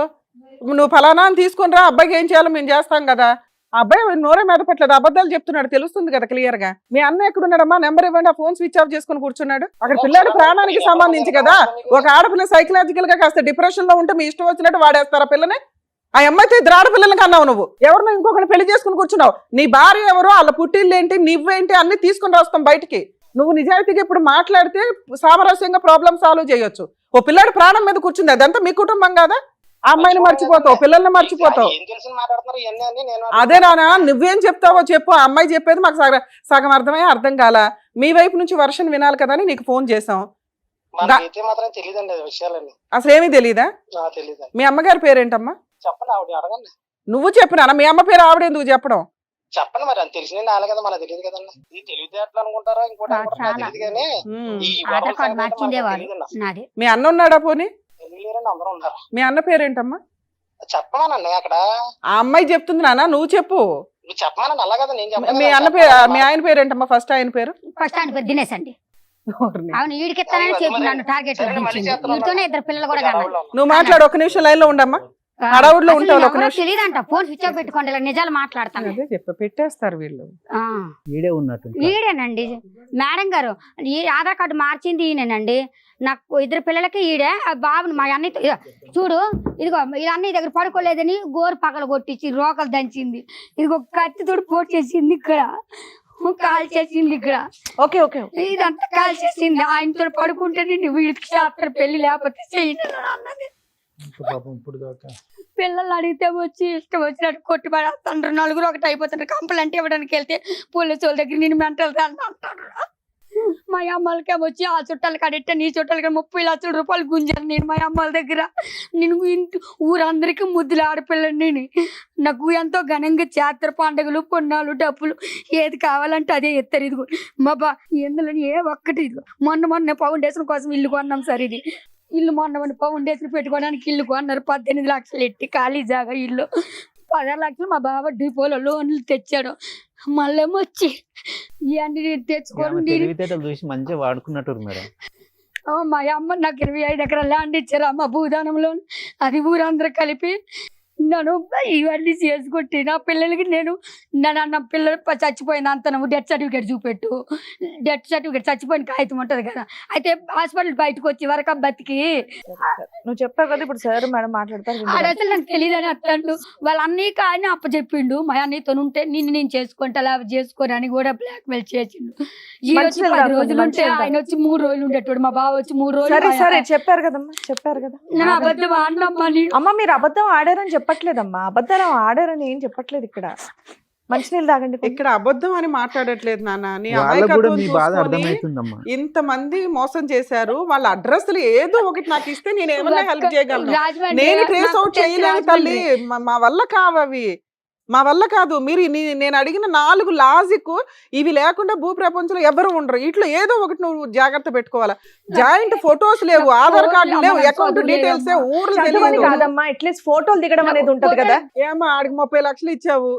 నువ్వు ఫలానా అని తీసుకుని రా, అబ్బాయికి ఏం చేయాలో మేము చేస్తాం కదా. ఆ అబ్బాయి నోరే మీద పెట్టలేదు, అబద్ధాలు చెప్తున్నాడు, తెలుస్తుంది కదా క్లియర్ గా. మీ అన్న ఎక్కడున్నాడమ్మా? నెంబర్ ఇవ్వండి. ఆ ఫోన్ స్విచ్ ఆఫ్ చేసుకుని కూర్చున్నాడు. అక్కడ పిల్లాడి ప్రాణానికి సంబంధించి కదా. ఒక ఆడపిల్ల సైకలాజికల్ గా కాస్త డిప్రెషన్ లో ఉంటే మీ ఇష్టం వచ్చినట్టు వాడేస్తారా పిల్లని? ఆ అమ్మాయితో 2 ఆడపిల్లలకి అన్నావు నువ్వు. ఎవరినో ఇంకొకటి పెళ్లి చేసుకుని కూర్చున్నావు. నీ భార్య ఎవరో, వాళ్ళ పుట్టిల్లు ఏంటి, నువ్వేంటి అన్ని తీసుకుని రాస్తాం బయటికి. నువ్వు నిజాయితీగా ఇప్పుడు మాట్లాడితే సామరస్యంగా ప్రాబ్లమ్ సాల్వ్ చేయొచ్చు. ఓ పిల్లాడి ప్రాణం మీద కూర్చుంది, అదంతా మీ కుటుంబం కదా. ఆ అమ్మాయిని మర్చిపోతావు, పిల్లల్ని మర్చిపోతావు. అదే నానా, నువ్వేం చెప్తావో చెప్పు. ఆ అమ్మాయి చెప్పేది మాకు సగం అర్థం కాల. మీ వైపు నుంచి వర్షన్ వినాలి కదా అని నీకు ఫోన్ చేసాం. అసలు ఏమీ తెలీదా? మీ అమ్మగారి పేరేంటమ్మా? చెప్పండి, ఆవిడ అడగండి. నువ్వు చెప్పినా? మీ అమ్మ పేరు ఆవిడ ఎందుకు చెప్పడం? చెప్పండి, మరి అది తెలిసిన నాలుగు కదా, మనకు తెలియదు కదండి. ఇది తెలివితే ఎట్లా అనుకుంటారా? ఇంకోటి తెలియదు కానీ మీ అన్న ఉన్నాడా? పోనీ తెలియలేరండి, అందరూ ఉన్నారు. మీ అన్న పేరేంటమ్మా? చెప్పమానండి అక్కడ. ఆ అమ్మాయి చెప్తుంది నాన్న, నువ్వు చెప్పు. నువ్వు చెప్పమానండి, అలా కదా నేను చెప్పాను. మీ అన్న పేరు, మీ ఆయన పేరేంటమ్మా? ఫస్ట్ ఆయన పేరు? ఫస్ట్ ఆయన పేరు దినేష్ అండి. అవును, ఈడికెత్తానని చెప్పి నన్ను టార్గెట్ వీటితోనే 2 పిల్లలు కూడా కన్నా. నువ్వు మాట్లాడు, 1 నిమిషం లైన్ లో ఉండమ్మా. హడావుడిలో ఉంటావు. తెలియదంట, ఫోన్ స్విచ్ ఆఫ్ పెట్టుకోండి, నిజాలు మాట్లాడతాను. పెట్టేస్తారు వీళ్ళు. ఈడే ఉన్నట్టు. ఈడేనండి మేడం గారు. ఈ ఆధార్ కార్డు మార్చింది ఈయనండి. నాకు 2 పిల్లలకి ఈడే. ఆ బాబుని మా అన్నయ్య చూడు, ఇదిగో ఈ అన్నయ్య దగ్గర పడుకోలేదని గోరు పగలు కొట్టించి రోకలు దంచింది. ఇదిగో కత్తితోడు పోటు చేసింది, ఇక్కడ కాల్ చేసింది, ఇక్కడ ఓకే ఓకే ఇదంతా కాల్ చేసింది. ఆయనతో పడుకుంటేనే వీడికి చేస్తారు పెళ్లి, లేకపోతే చేయను అన్నది. పిల్లలు అడిగితే వచ్చి ఇష్టం వచ్చినట్టు కొట్టి పడేస్తాండ్రు. 4 ఒకటి అయిపోతుండ్రు. కంప్లైంట్ ఇవ్వడానికి వెళ్తే పోలీసు వాళ్ళ దగ్గర నేను మెంటల్ అంటాడు. మా అమ్మలకే వచ్చి ఆ చుట్టాలు కడితే నీ చుట్టాలకి 30 లక్షల రూపాయలు గుంజాను నేను మా అమ్మల దగ్గర. నేను ఊరందరికీ ముద్దులు ఆడపిల్లని. నాకు ఎంతో ఘనంగా జాతర పండుగలు, పుణ్యాలు, డబ్బులు ఏది కావాలంటే అదే ఎత్తారు. ఇదిగో మా ఇందులో ఏ ఒక్కటి. ఇదిగో మొన్న ఫౌండేషన్ కోసం ఇల్లు కొన్నాం సార్. ఇది ఇల్లు మొన్న ఫౌండేషన్ పెట్టుకోవడానికి ఇల్లు కొన్నారు. 18 లక్షలు ఎట్టి ఖాళీ జాగా ఇల్లు. 16 లక్షలు మా బావ డిపోలో లోన్లు తెచ్చాడు. మళ్ళేమో వచ్చి ఇవన్నీ తెచ్చుకోండి చూసి మంచిగా వాడుకున్నట్టు మేడం. మా అమ్మ నాకు 25 ఎకరాల ల్యాండ్ ఇచ్చారు అమ్మ భూదానంలో. అది ఊరందరూ కలిపి నన్ను ఇవన్నీ చేసుకుంటే నా పిల్లలకి నేను నా పిల్లలు చచ్చిపోయింది అంత నువ్వు డెత్ సర్టిఫికేట్ చూపెట్టు. డెత్ సర్టిఫికేట్ చచ్చిపోయిన కాగితం ఉంటుంది కదా. అయితే హాస్పిటల్ బయటకు వచ్చి వరకు బతికి నువ్వు చెప్పావు కదా ఇప్పుడు సార్ మేడం మాట్లాడతారు. అసలు నాకు తెలియదని అట్లాండు. వాళ్ళ అన్నయ్యకి ఆయన అప్పచెప్పిండు. మా అన్నయ్యతో ఉంటే నేను చేసుకుంటా అలా చేసుకొని అని కూడా బ్లాక్ మెయిల్ చేసిండు. ఈ వచ్చి 10 రోజులు ఉంటే ఆయన వచ్చి 3 రోజులు ఉండేటోడు. మా బావ వచ్చి 3 రోజులు. సరే చెప్పారు కదమ్మా, చెప్పారు కదా. నేను అబద్ధం ఆడినమ్మా. అమ్మ మీరు అబద్ధం ఆడారని చెప్పట్లేదమ్మా, అబద్ధాలు ఆడారని ఏం చెప్పట్లేదు ఇక్కడ. మంచినీళ్ళు తాగండి కొంచెం. ఇక్కడ అబద్ధం అని మాట్లాడట్లేదు నాన్న. నీ వాళ్ళకు కూడా అమాయకత్వం మీ బాధ చూసుకొని అర్థమవుతుందమ్మా. ఇంతమంది మోసం చేశారు. వాళ్ళ అడ్రస్లు ఏదో ఒకటి నాకు ఇస్తే నేను ఏమన్నా హెల్ప్ చేయగలను. రాజమండ్రి, నేను ట్రేస్ నాకు అవుట్ తెలుసు చేయలేను తల్లి. రాజమండ్రి. మా వల్ల కావవి, మా వల్ల కాదు. మీరు నేను అడిగిన 4 లాజిక్ ఇవి లేకుండా భూ ప్రపంచంలో ఎవరు ఉండరు. ఇట్లా ఏదో ఒకటి నువ్వు జాగ్రత్త పెట్టుకోవాలా. జాయింట్ ఫొటోస్ లేవు, ఆధార్ కార్డు లేవు, అకౌంట్ డీటెయిల్స్ ఊర్లు చదువని తెలియదు. కాదమ్మా, అట్లీస్ట్ ఫోటోలు దిగడం అనేది ఉంటది కదా. ఏమో ఆడికి 30 లక్షలు ఇచ్చావు,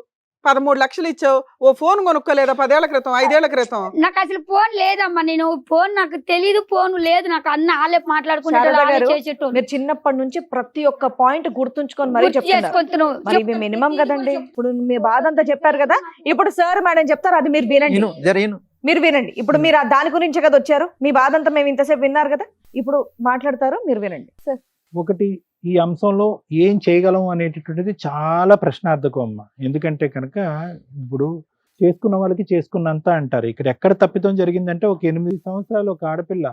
13 లక్షలు ఇచ్చావు. ఓ ఫోన్ కొనుక్కోలేదా 10 ఏళ్ల క్రితం, 5 ఏళ్ల క్రితం? నాకు అసలు ఫోన్ లేదమ్మా. నేను ఫోన్ నాకు తెలీదు, ఫోన్ లేదు నాకు. అన్న వాళ్ళే శారద మాట్లాడుకుంటారు, గారు, చేసేటోళ్ళు. మీరు చిన్నప్పటి నుంచి ప్రతి ఒక్క పాయింట్ గుర్తుంచుకొని మరీ చెప్తున్నారు. చేసుకుంటున్నావు. మరి ఇవి మినిమం కదండి. ఇప్పుడు మీ బాధ అంతా చెప్పారు కదా, ఇప్పుడు సార్ మేడం చెప్తారు, అది మీరు వినండి. మీరు వినండి. ఇప్పుడు మీరు దాని గురించే కదా వచ్చారు. మీ బాధ అంతా మేము ఇంతసేపు విన్నారు కదా, ఇప్పుడు మాట్లాడతారు, మీరు వినండి సార్. ఒకటి, ఈ అంశంలో ఏం చేయగలం అనేటటువంటిది చాలా ప్రశ్నార్థకం అమ్మ. ఎందుకంటే కనుక ఇప్పుడు చేసుకున్న వాళ్ళకి చేసుకున్నంత అంటారు. ఇక్కడ ఎక్కడ తప్పిదం జరిగిందంటే, ఒక 8 సంవత్సరాలు ఒక ఆడపిల్ల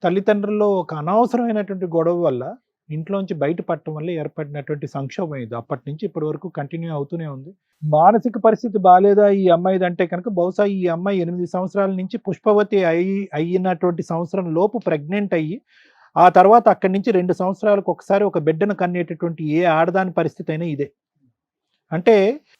తల్లిదండ్రుల్లో ఒక అనవసరమైనటువంటి గొడవ వల్ల ఇంట్లోంచి బయటపడటం వల్ల ఏర్పడినటువంటి సంక్షోభం ఇది. అప్పటి నుంచి ఇప్పటి వరకు కంటిన్యూ అవుతూనే ఉంది. మానసిక పరిస్థితి బాగాలేదా ఈ అమ్మాయిది అంటే కనుక, బహుశా ఈ అమ్మాయి 8 సంవత్సరాల నుంచి పుష్పవతి అయినటువంటి సంవత్సరం లోపు ప్రెగ్నెంట్ అయ్యి, ఆ తర్వాత అక్కడి నుంచి 2 సంవత్సరాలకు ఒకసారి ఒక బిడ్డను కనేటటువంటి ఏ ఆడదాని పరిస్థితి అయినా ఇదే. అంటే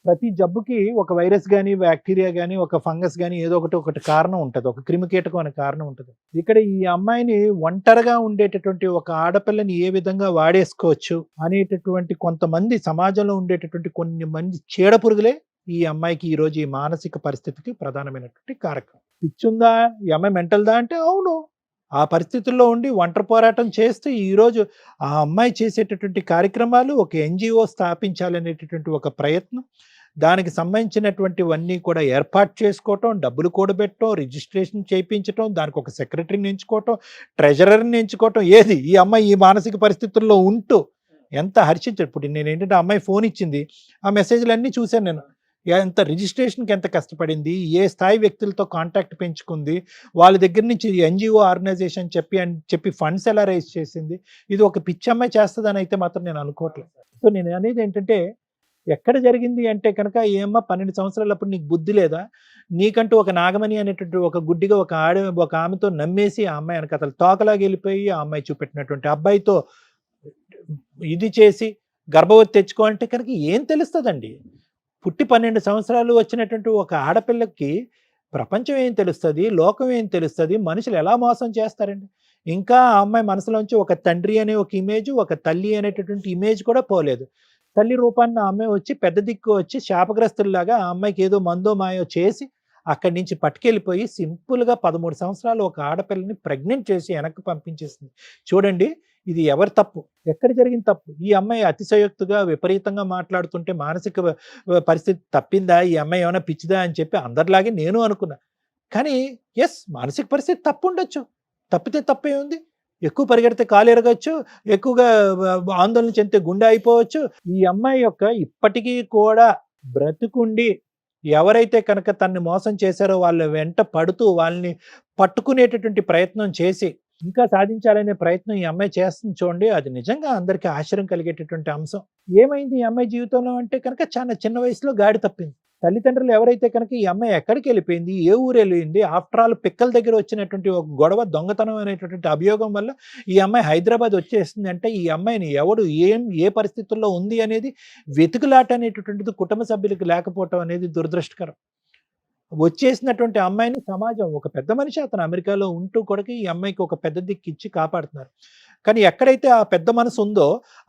ప్రతి జబ్బుకి ఒక వైరస్ కానీ, బ్యాక్టీరియా కానీ, ఒక ఫంగస్ కానీ ఏదో ఒకటి కారణం ఉంటుంది, ఒక క్రిమికీటకం అనే కారణం ఉంటుంది. ఇక్కడ ఈ అమ్మాయిని ఒంటరిగా ఉండేటటువంటి ఒక ఆడపిల్లని ఏ విధంగా వాడేసుకోవచ్చు అనేటటువంటి కొంతమంది సమాజంలో ఉండేటటువంటి కొన్ని మంది చీడపురుగులే ఈ అమ్మాయికి ఈరోజు ఈ మానసిక పరిస్థితికి ప్రధానమైనటువంటి కారకం. పిచ్చుందా ఈ అమ్మాయి, మెంటల్దా అంటే అవును. ఆ పరిస్థితుల్లో ఉండి ఒంటరి పోరాటం చేస్తూ ఈరోజు ఆ అమ్మాయి చేసేటటువంటి కార్యక్రమాలు, ఒక ఎన్జిఓ స్థాపించాలనేటటువంటి ఒక ప్రయత్నం, దానికి సంబంధించినటువంటివన్నీ కూడా ఏర్పాటు చేసుకోవటం, డబ్బులు కూడబెట్టడం, రిజిస్ట్రేషన్ చేయించడం, దానికి ఒక సెక్రటరీని ఎంచుకోవటం, ట్రెజరర్ని ఎంచుకోవటం. ఏది ఈ అమ్మాయి ఈ మానసిక పరిస్థితుల్లో ఉంటూ ఎంత హర్షించాడు. ఇప్పుడు నేను ఏంటంటే, ఆ అమ్మాయి ఫోన్ ఇచ్చింది, ఆ మెసేజ్లన్నీ చూశాను నేను. ఎంత రిజిస్ట్రేషన్కి ఎంత కష్టపడింది, ఏ స్థాయి వ్యక్తులతో కాంటాక్ట్ పెంచుకుంది, వాళ్ళ దగ్గర నుంచి ఎన్జిఓ ఆర్గనైజేషన్ చెప్పి ఫండ్స్ ఎలా రైజ్ చేసింది. ఇది ఒక పిచ్చమ్మాయి చేస్తుందని అయితే మాత్రం నేను అనుకోవట్లేదు. సో నేను అనేది ఏంటంటే, ఎక్కడ జరిగింది అంటే కనుక, ఏమ్మా 12 సంవత్సరాలప్పుడు నీకు బుద్ధి లేదా? నీకంటూ ఒక నాగమణి అనేటువంటి ఒక గుడ్డిగా ఒక ఆమెతో నమ్మేసి ఆ అమ్మాయి వెనకాతల తోకలాగా వెళ్ళిపోయి, ఆ అమ్మాయి చూపెట్టినటువంటి అబ్బాయితో ఇది చేసి గర్భవతి తెచ్చుకో అంటే కనుక ఏం తెలుస్తుందండి? పుట్టి 12 సంవత్సరాలు వచ్చినటువంటి ఒక ఆడపిల్లకి ప్రపంచం ఏం తెలుస్తుంది, లోకం ఏం తెలుస్తుంది, మనుషులు ఎలా మోసం చేస్తారండి? ఇంకా ఆ అమ్మాయి మనసులోంచి ఒక తండ్రి అనే ఒక ఇమేజ్, ఒక తల్లి అనేటటువంటి ఇమేజ్ కూడా పోలేదు. తల్లి రూపాన్ని ఆ అమ్మాయి వచ్చి పెద్ద దిక్కు వచ్చి శాపగ్రస్తుల్లాగా ఆ అమ్మాయికి ఏదో మందో మాయో చేసి అక్కడి నుంచి పట్టుకెళ్ళిపోయి సింపుల్గా 13 సంవత్సరాలు ఒక ఆడపిల్లని ప్రెగ్నెంట్ చేసి వెనక్కి పంపించేసింది. చూడండి, ఇది ఎవరి తప్పు? ఎక్కడ జరిగిన తప్పు? ఈ అమ్మాయి అతిశయోక్తిగా విపరీతంగా మాట్లాడుతుంటే మానసిక పరిస్థితి తప్పిందా, ఈ అమ్మాయి ఏమైనా పిచ్చిదా అని చెప్పి అందరిలాగే నేను అనుకున్నా. కానీ ఎస్, మానసిక పరిస్థితి తప్పు ఉండొచ్చు, తప్పితే తప్పే ఉంది. ఎక్కువ పరిగెడితే కాలు ఎరగచ్చు, ఎక్కువగా ఆందోళన చెందితే గుండె అయిపోవచ్చు. ఈ అమ్మాయి యొక్క ఇప్పటికీ కూడా బ్రతుకుండి ఎవరైతే కనుక తన్ని మోసం చేశారో వాళ్ళ వెంట పడుతూ వాళ్ళని పట్టుకునేటటువంటి ప్రయత్నం చేసి ఇంకా సాధించాలనే ప్రయత్నం ఈ అమ్మాయి చేస్తుంది. చూడండి, అది నిజంగా అందరికీ ఆశ్చర్యం కలిగేటటువంటి అంశం. ఏమైంది ఈ అమ్మాయి జీవితంలో అంటే కనుక, చాలా చిన్న వయసులో గాడి తప్పింది. తల్లిదండ్రులు ఎవరైతే కనుక ఈ అమ్మాయి ఎక్కడికి వెళ్ళిపోయింది, ఏ ఊరు వెళ్ళింది, ఆఫ్టర్ ఆల్ పిక్కల దగ్గర వచ్చినటువంటి ఒక గొడవ, దొంగతనం అనేటటువంటి అభియోగం వల్ల ఈ అమ్మాయి హైదరాబాద్ వచ్చేస్తుంది అంటే, ఈ అమ్మాయిని ఎవడు ఏ పరిస్థితుల్లో ఉంది అనేది వెతుకులాట అనేటటువంటిది కుటుంబ సభ్యులకు లేకపోవటం అనేది దురదృష్టకరం. వచ్చేసినటువంటి అమ్మాయిని సమాజం, ఒక పెద్ద మనిషి అతను అమెరికాలో ఉంటూ కూడా ఈ అమ్మాయికి ఒక పెద్ద దిక్కు ఇచ్చి కాపాడుతున్నారు. కానీ ఎక్కడైతే ఆ పెద్ద మనసు ఉందో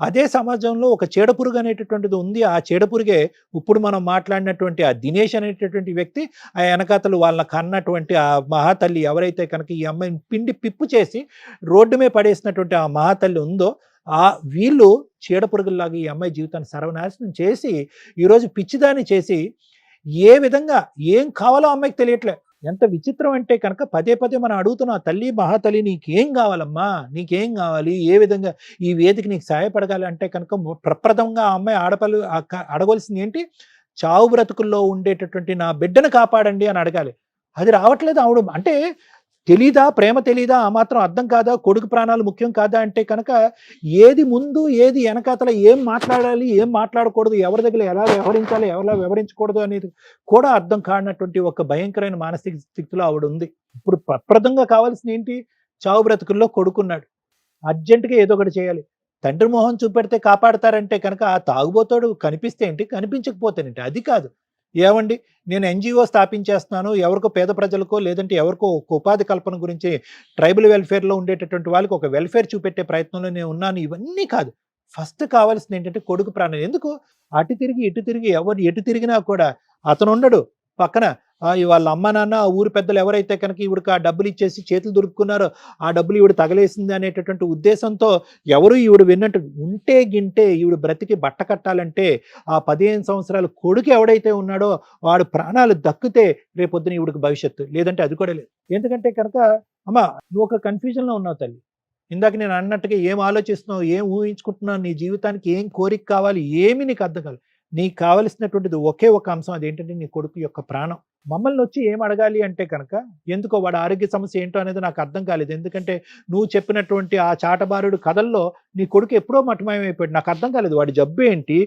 అదే సమాజంలో ఒక చీడపురుగు అనేటటువంటిది ఉంది. ఆ చీడపురుగే ఇప్పుడు మనం మాట్లాడినటువంటి ఆ దినేష్ అనేటటువంటి వ్యక్తి, ఆ వెనకాతలు వాళ్ళ కన్నటువంటి ఆ మహాతల్లి ఎవరైతే కనుక ఈ అమ్మాయిని పిండి పిప్పు చేసి రోడ్డు మీద పడేసినటువంటి ఆ మహాతల్లి ఉందో, ఆ వీళ్ళు చీడపురుగుల్లాగా ఈ అమ్మాయి జీవితాన్ని సర్వనాశనం చేసి ఈరోజు పిచ్చిదాన్ని చేసి ఏ విధంగా ఏం కావాలో అమ్మాయికి తెలియట్లే. ఎంత విచిత్రం అంటే కనుక పదే మనం అడుగుతున్నాం, తల్లి మహాతల్లి నీకేం కావాలమ్మా, నీకేం కావాలి, ఏ విధంగా ఈ వేదిక నీకు సహాయపడగాలి అంటే కనుక ప్రప్రథమంగా ఆ అమ్మాయి ఆడపల్లి అడగవలసింది ఏంటి? చావు బ్రతుకుల్లో ఉండేటటువంటి నా బిడ్డను కాపాడండి అని అడగాలి. అది రావట్లేదు ఆవిడ. అంటే తెలీదా? ప్రేమ తెలీదా? ఆ మాత్రం అర్థం కాదా? కొడుకు ప్రాణాలు ముఖ్యం కాదా అంటే కనుక ఏది ముందు ఏది వెనకాతల, ఏం మాట్లాడాలి ఏం మాట్లాడకూడదు, ఎవరి దగ్గర ఎలా వ్యవహరించాలి ఎలా వ్యవహరించకూడదు అనేది కూడా అర్థం కానటువంటి ఒక భయంకరమైన మానసిక స్థితిలో ఆవిడ ఉంది. ఇప్పుడు ప్రప్రదంగా కావాల్సిన ఏంటి? చావు బ్రతుకుల్లో కొడుకున్నాడు, అర్జెంటుగా ఏదో ఒకటి చేయాలి. తండ్రి మొహం చూపెడితే కాపాడతారంటే కనుక ఆ తాగుబోతాడు కనిపిస్తే ఏంటి, కనిపించకపోతేనేంటి? అది కాదు. ఏమండి, నేను ఎన్జిఓ స్థాపించేస్తున్నాను, ఎవరికో పేద ప్రజలకో లేదంటే ఎవరికో ఒక ఉపాధి కల్పన గురించి ట్రైబల్ వెల్ఫేర్లో ఉండేటటువంటి వాళ్ళకి ఒక వెల్ఫేర్ చూపెట్టే ప్రయత్నంలో నేను ఉన్నాను, ఇవన్నీ కాదు. ఫస్ట్ కావాల్సింది ఏంటంటే కొడుకు ప్రాణం. ఎందుకు అటు తిరిగి ఇటు తిరిగి ఎవరు ఎటు తిరిగినా కూడా అతను ఉండడు పక్కన. వాళ్ళ అమ్మ నాన్న ఆ ఊరు పెద్దలు ఎవరైతే కనుక ఈవిడికి ఆ డబ్బులు ఇచ్చేసి చేతులు దొరుకున్నారో ఆ డబ్బులు ఈవిడ తగలేసింది అనేటటువంటి ఉద్దేశంతో ఎవరు ఈవిడ విన్నట్టు ఉంటే గింటే ఈవిడ బ్రతికి బట్ట కట్టాలంటే ఆ 15 సంవత్సరాల కొడుకు ఎవడైతే ఉన్నాడో వాడు ప్రాణాలు దక్కితే రేపొద్దున ఈవిడికి భవిష్యత్తు, లేదంటే అది కూడా లేదు. ఎందుకంటే కనుక అమ్మ నువ్వు ఒక కన్ఫ్యూజన్లో ఉన్నావు తల్లి. ఇందాక నేను అన్నట్టుగా ఏం ఆలోచిస్తున్నావు, ఏం ఊహించుకుంటున్నావు, నీ జీవితానికి ఏం కోరిక కావాలి, ఏమి నీకు అర్థం కాదు. నీకు కావలసినటువంటిది ఒకే ఒక అంశం, అదేంటంటే నీ కొడుకు యొక్క ప్రాణం. మమ్మల్ని వచ్చి ఏం అడగాలి అంటే కనుక ఎందుకో వాడు ఆరోగ్య సమస్య ఏంటో అనేది నాకు అర్థం కాలేదు. ఎందుకంటే నువ్వు చెప్పినటువంటి ఆ చాటబారుడు కథల్లో నీ కొడుకు ఎప్పుడో మఠమయమైపోయాడు. నాకు అర్థం కాలేదు వాడి జబ్బు ఏంటి,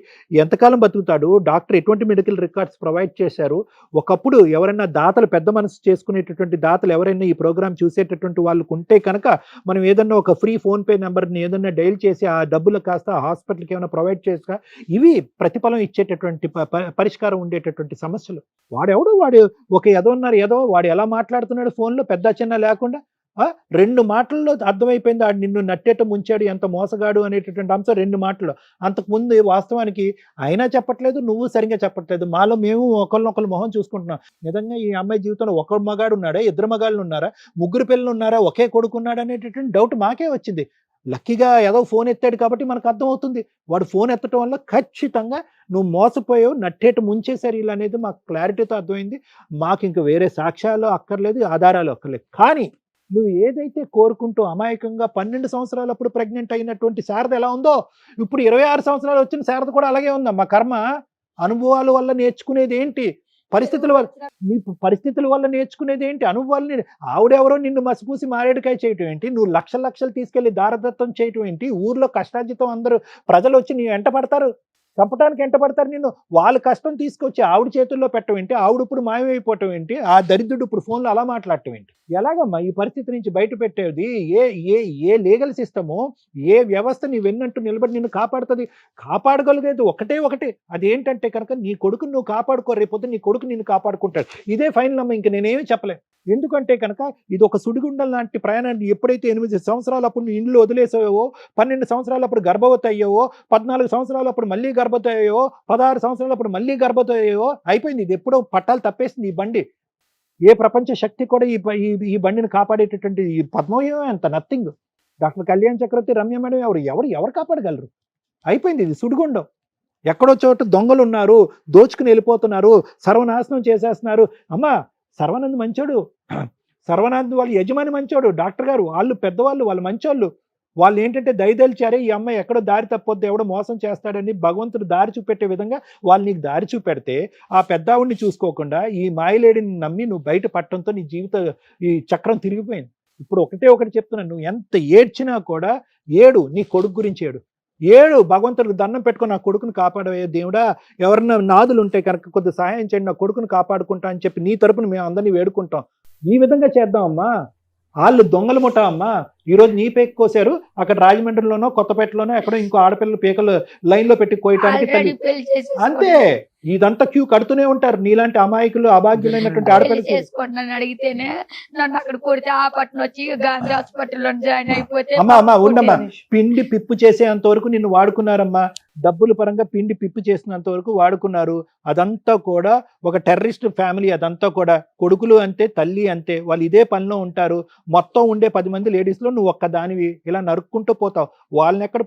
ఎంతకాలం బతుకుతాడు, డాక్టర్ ఎటువంటి మెడికల్ రికార్డ్స్ ప్రొవైడ్ చేశారు. ఒకప్పుడు ఎవరైనా దాతలు పెద్ద మనసు చేసుకునేటటువంటి దాతలు ఎవరైనా ఈ ప్రోగ్రామ్ చూసేటటువంటి వాళ్ళకు ఉంటే కనుక మనం ఏదన్నా ఒక ఫ్రీ ఫోన్పే నెంబర్ని ఏదన్నా డైల్ చేసి ఆ డబ్బులు కాస్త ఆ హాస్పిటల్కి ఏమైనా ప్రొవైడ్ చేస్తా, ఇవి ప్రతిఫలం ఇచ్చేటటువంటి పరిష్కారం ఉండేటటువంటి సమస్యలు. వాడు ఒక ఏదో వాడు ఎలా మాట్లాడుతున్నాడు ఫోన్లో పెద్ద చిన్న లేకుండా 2 మాటల్లో అర్థమైపోయింది ఆడు నిన్ను నట్టేట ముంచాడు, ఎంత మోసగాడు అనేటటువంటి అంశం 2 మాటల్లో. అంతకుముందు వాస్తవానికి అయినా చెప్పట్లేదు, నువ్వు సరిగ్గా చెప్పట్లేదు, మాలో మేము ఒకరినొకరు మొహం చూసుకుంటున్నాం. నిజంగా ఈ అమ్మాయి జీవితంలో ఒక మగాడు ఉన్నాడా, 2 మగాళ్ళు ఉన్నారా, 3 పిల్లలు ఉన్నారా, ఒకే కొడుకున్నాడా అనేటటువంటి డౌట్ మాకే వచ్చింది. లక్కీగా ఏదో ఫోన్ ఎత్తాడు కాబట్టి మనకు అర్థమవుతుంది. వాడు ఫోన్ ఎత్తడం వల్ల ఖచ్చితంగా నువ్వు మోసపోయావు, నట్టేట ముంచేశారు వీళ్ళు అనేది మాకు క్లారిటీతో అర్థమైంది. మాకు ఇంక వేరే సాక్ష్యాలు అక్కర్లేదు, ఆధారాలు అక్కర్లేదు. కానీ నువ్వు ఏదైతే కోరుకుంటూ అమాయకంగా 12 సంవత్సరాలప్పుడు ప్రెగ్నెంట్ అయినటువంటి శారద ఎలా ఉందో ఇప్పుడు 26 సంవత్సరాలు వచ్చిన శారద కూడా అలాగే ఉందా. మా కర్మ అనుభవాల వల్ల నేర్చుకునేది ఏంటి, పరిస్థితుల వల్ల నేర్చుకునేది ఏంటి, అనుభవాలని. ఆవిడెవరో నిన్ను మసిపూసి మారేడుకాయ చేయటం ఏంటి, నువ్వు లక్షలు తీసుకెళ్లి దారదత్తం చేయటం ఏంటి, ఊర్లో కష్టార్జితం అందరూ ప్రజలు వచ్చి నీ వెంట పడతారు, చంపడానికి ఎంట పడతారు నిన్ను, వాళ్ళ కష్టం తీసుకొచ్చి ఆవిడ చేతుల్లో పెట్టడం ఏంటి, ఆవిడ ఇప్పుడు మాయమైపోవటం ఏంటి, ఆ దరిద్రుడు ఇప్పుడు ఫోన్లో అలా మాట్లాడటం ఏంటి. ఎలాగమ్మా ఈ పరిస్థితి నుంచి బయట పెట్టేది? ఏ లీగల్ సిస్టము, ఏ వ్యవస్థ నీ వెన్నట్టు నిలబడి నిన్ను కాపాడుతుంది? కాపాడగలిగేది ఒకటే, అదేంటంటే కనుక నీ కొడుకుని నువ్వు కాపాడుకో, రేపొద్దు నీ కొడుకు నిన్ను కాపాడుకుంటాడు. ఇదే ఫైనల్ అమ్మ, ఇంక నేనేమి చెప్పలేను. ఎందుకంటే కనుక ఇది ఒక సుడిగుండం లాంటి ప్రయాణాన్ని. ఎప్పుడైతే 8 సంవత్సరాలప్పుడు నువ్వు ఇండ్లు వదిలేసావో, 12 సంవత్సరాలప్పుడు గర్భవతి అయ్యావో, 14 సంవత్సరాలప్పుడు మళ్ళీ గర్భవతి అయ్యావో, 16 సంవత్సరాలప్పుడు మళ్ళీ గర్భవతి అయ్యావో, అయిపోయింది. ఇది ఎప్పుడో పట్టాలు తప్పేసింది ఈ బండి. ఏ ప్రపంచ శక్తి కూడా ఈ బండిని కాపాడేటటువంటి ఈ పద్మవ్యూహం అంత నథింగ్. డాక్టర్ కళ్యాణ్ చక్రవర్తి, రమ్య మేడం ఎవరు కాపాడగలరు? అయిపోయింది, ఇది సుడిగుండం. ఎక్కడో చోట దొంగలు ఉన్నారు, దోచుకుని వెళ్ళిపోతున్నారు, సర్వనాశనం చేసేస్తున్నారు. అమ్మా సర్వానంద్ మంచోడు, సర్వానంద్ వాళ్ళ యజమాని మంచోడు, డాక్టర్ గారు వాళ్ళు పెద్దవాళ్ళు, వాళ్ళు మంచోళ్ళు. వాళ్ళు ఏంటంటే దయదలిచారే ఈ అమ్మాయి ఎక్కడో దారి తప్పొద్దు, ఎవడో మోసం చేస్తాడని భగవంతుడు దారి చూపెట్టే విధంగా వాళ్ళు నీకు దారి చూపెడితే ఆ పెద్దావుడిని చూసుకోకుండా ఈ మాయలేడిని నమ్మి నువ్వు బయట పట్టడంతో నీ ఈ చక్రం తిరిగిపోయింది. ఇప్పుడు ఒకటి చెప్తున్నాను, నువ్వు ఎంత ఏడ్చినా కూడా ఏడు, నీ కొడుకు గురించి ఏడు భగవంతుడికి దండం పెట్టుకుని నా కొడుకుని కాపాడవే దేవుడా, ఎవరన్నా నాదులు ఉంటే కనుక కొద్ది సహాయం చేయండి, నా కొడుకుని కాపాడుకుంటా అని చెప్పి నీ తరపున మేము అందరినీ వేడుకుంటాం. ఈ విధంగా చేద్దాం అమ్మా. వాళ్ళు దొంగలు ముఠా అమ్మా. ఈరోజు నీ పేక కోసారు, అక్కడ రాజమండ్రిలోనో కొత్తపేటలోనో ఎక్కడో ఇంకో ఆడపిల్లల పేకలు లైన్లో పెట్టి కోయటానికి. అంతే, ఇదంతా క్యూ కడుతూనే ఉంటారు నీలాంటి అమాయకులు, అభాగ్యులైనటువంటి ఆడపిల్లలు. చేసుకోండి అడిగితేనే నన్ను అక్కడ కొడితే ఆ పట్టణం వచ్చి గాంధీ హాస్పిటల్లో జాయిన్ అయిపోతే. అమ్మా ఉండమ్మా, పిండి పిప్పు చేసేంత వరకు నిన్ను వాడుకున్నారమ్మా. డబ్బుల పరంగా పిండి పిప్పు చేసినంత వరకు వాడుకున్నారు. అదంతా కూడా ఒక టెర్రరిస్ట్ ఫ్యామిలీ. అదంతా కూడా కొడుకులు అంతే, తల్లి అంతే, వాళ్ళు ఇదే పనిలో ఉంటారు. మొత్తం ఉండే 10 మంది లేడీస్లో నువ్వు ఒక్క దానివి ఇలా నరుక్కుంటూ పోతావు. వాళ్ళని ఎక్కడ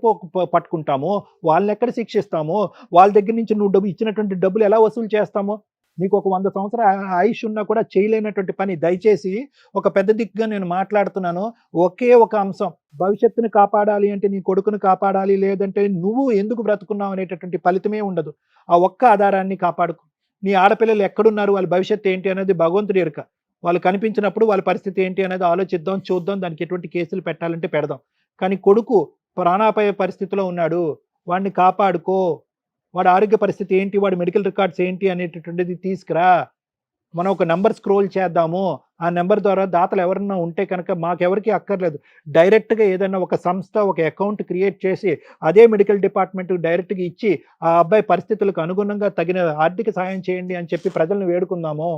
పట్టుకుంటామో, వాళ్ళని ఎక్కడ శిక్షిస్తామో, వాళ్ళ దగ్గర నుంచి నువ్వు ఇచ్చినటువంటి డబ్బులు ఎలా వసూలు చేస్తామో. నీకు ఒక 100 సంవత్సరాల ఆయుష్ ఉన్నా కూడా చేయలేనటువంటి పని. దయచేసి ఒక పెద్ద దిక్కుగా నేను మాట్లాడుతున్నాను. ఒకే ఒక అంశం, భవిష్యత్తును కాపాడాలి అంటే నీ కొడుకును కాపాడాలి, లేదంటే నువ్వు ఎందుకు బ్రతుకున్నావు అనేటటువంటి ఫలితమే ఉండదు. ఆ ఒక్క ఆధారాన్ని కాపాడుకో. నీ ఆడపిల్లలు ఎక్కడున్నారు, వాళ్ళ భవిష్యత్తు ఏంటి అనేది భగవంతుడి ఎరుక. వాళ్ళు కనిపించినప్పుడు వాళ్ళ పరిస్థితి ఏంటి అనేది ఆలోచిద్దాం, చూద్దాం, దానికి ఎటువంటి కేసులు పెట్టాలంటే పెడదాం. కానీ కొడుకు ప్రాణాపాయ పరిస్థితిలో ఉన్నాడు, వాడిని కాపాడుకో, వాడి ఆరోగ్య పరిస్థితి ఏంటి, వాడి మెడికల్ రికార్డ్స్ ఏంటి అనేటటువంటిది తీసుకురా, మనం ఒక నెంబర్ స్క్రోల్ చేద్దాము, ఆ నెంబర్ ద్వారా దాతలు ఎవరన్నా ఉంటే కనుక మాకెవరికి అక్కర్లేదు, డైరెక్ట్గా ఏదైనా ఒక సంస్థ ఒక అకౌంట్ క్రియేట్ చేసి అదే మెడికల్ డిపార్ట్మెంట్ డైరెక్ట్గా ఇచ్చి ఆ అబ్బాయి పరిస్థితులకు అనుగుణంగా తగిన ఆర్థిక సాయం చేయండి అని చెప్పి ప్రజలను వేడుకుందాము.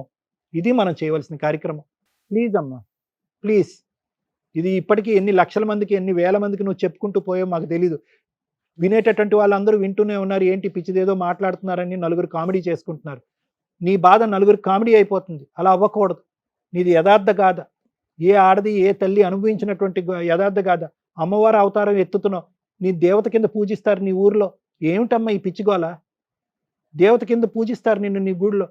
ఇది మనం చేయవలసిన కార్యక్రమం. ప్లీజ్ అమ్మా, ప్లీజ్. ఇది ఇప్పటికీ ఎన్ని లక్షల మందికి, ఎన్ని వేల మందికి నువ్వు చెప్పుకుంటూ పోయావు మాకు తెలీదు. వినేటటువంటి వాళ్ళందరూ వింటూనే ఉన్నారు, ఏంటి పిచ్చిదేదో మాట్లాడుతున్నారని నలుగురు కామెడీ చేసుకుంటున్నారు. నీ బాధ నలుగురు కామెడీ అయిపోతుంది, అలా అవ్వకూడదు. నీది యథార్థ గాథ, ఏ ఆడది ఏ తల్లి అనుభవించినటువంటి యథార్థ గాథ. అమ్మవారు అవతారం ఎత్తుతున్నావు, నీ దేవత కింద పూజిస్తారు నీ ఊర్లో. ఏమిటమ్మా ఈ పిచ్చిగోల? దేవత కింద పూజిస్తారు నిన్ను నీ గుడిలో.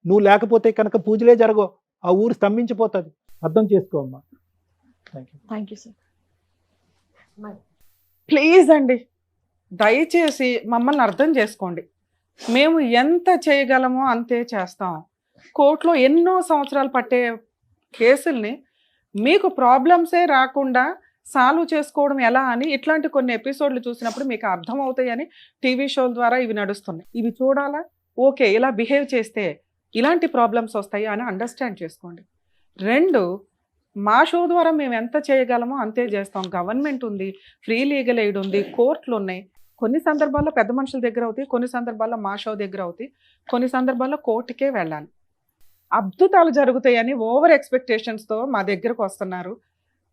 నువ్వు లేకపోతే కనుక పూజలే జరగవు, ఆ ఊరు స్తంభించిపోతుంది. అర్థం చేసుకో అమ్మా. Thank you sir. ప్లీజ్ అండి, దయచేసి మమ్మల్ని అర్థం చేసుకోండి. మేము ఎంత చేయగలమో అంతే చేస్తాం. కోర్టులో ఎన్నో సంవత్సరాలు పట్టే కేసుల్ని మీకు ప్రాబ్లమ్సే రాకుండా సాల్వ్ చేసుకోవడం ఎలా అని ఇట్లాంటి కొన్ని ఎపిసోడ్లు చూసినప్పుడు మీకు అర్థమవుతాయని టీవీ షోల ద్వారా ఇవి నడుస్తున్నాయి. ఇవి చూడాలా, ఓకే ఇలా బిహేవ్ చేస్తే ఇలాంటి ప్రాబ్లమ్స్ వస్తాయి అని అండర్స్టాండ్ చేసుకోండి. 2, మా షో ద్వారా మేము ఎంత చేయగలమో అంతే చేస్తాం. గవర్నమెంట్ ఉంది, ఫ్రీ లీగల్ ఎయిడ్ ఉంది, కోర్టులు ఉన్నాయి. కొన్ని సందర్భాల్లో పెద్ద మనుషుల దగ్గర అవుతాయి, కొన్ని సందర్భాల్లో మా షో దగ్గర అవుతాయి, కొన్ని సందర్భాల్లో కోర్టుకే వెళ్ళాలి. అద్భుతాలు జరుగుతాయని ఓవర్ ఎక్స్పెక్టేషన్స్తో మా దగ్గరకు వస్తున్నారు.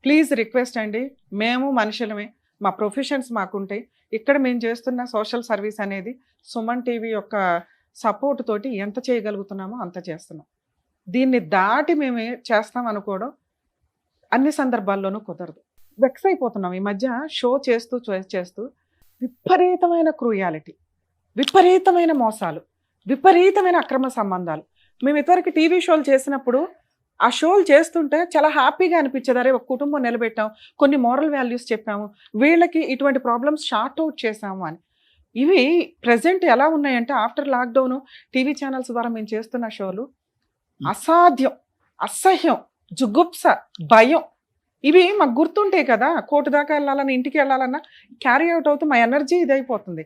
ప్లీజ్ రిక్వెస్ట్ అండి, మేము మనుషులమే, మా ప్రొఫెషన్స్ మాకుంటాయి. ఇక్కడ మేము చేస్తున్న సోషల్ సర్వీస్ అనేది సుమన్ టీవీ యొక్క సపోర్ట్ తోటి ఎంత చేయగలుగుతున్నామో అంత చేస్తున్నాం. దీన్ని దాటి మేము చేస్తాం అనుకోవడం అన్ని సందర్భాల్లోనూ కుదరదు. వెక్స్ అయిపోతున్నాం ఈ మధ్య షో చేస్తూ విపరీతమైన క్రూయాలిటీ, విపరీతమైన మోసాలు, విపరీతమైన అక్రమ సంబంధాలు. మేము ఇదివరకు టీవీ షోలు చేసినప్పుడు ఆ షోలు చేస్తుంటే చాలా హ్యాపీగా అనిపించేది. అరే ఒక కుటుంబం నిలబెట్టాం, కొన్ని మోరల్ వాల్యూస్ చెప్పాము, వీళ్ళకి ఇటువంటి ప్రాబ్లమ్స్ షార్ట్ అవుట్ చేసాము అని. ఇవి ప్రజెంట్ ఎలా ఉన్నాయంటే ఆఫ్టర్ లాక్డౌన్ టీవీ ఛానల్స్ ద్వారా మేము చేస్తున్న షోలు అసాధ్యం, అసహ్యం, జుగుప్స, భయం. ఇవి మాకు గుర్తుంటాయి కదా, కోర్టు దాకా వెళ్ళాలన్నా ఇంటికి వెళ్ళాలన్నా క్యారీ అవుట్ అవుతూ మా ఎనర్జీ ఇదైపోతుంది.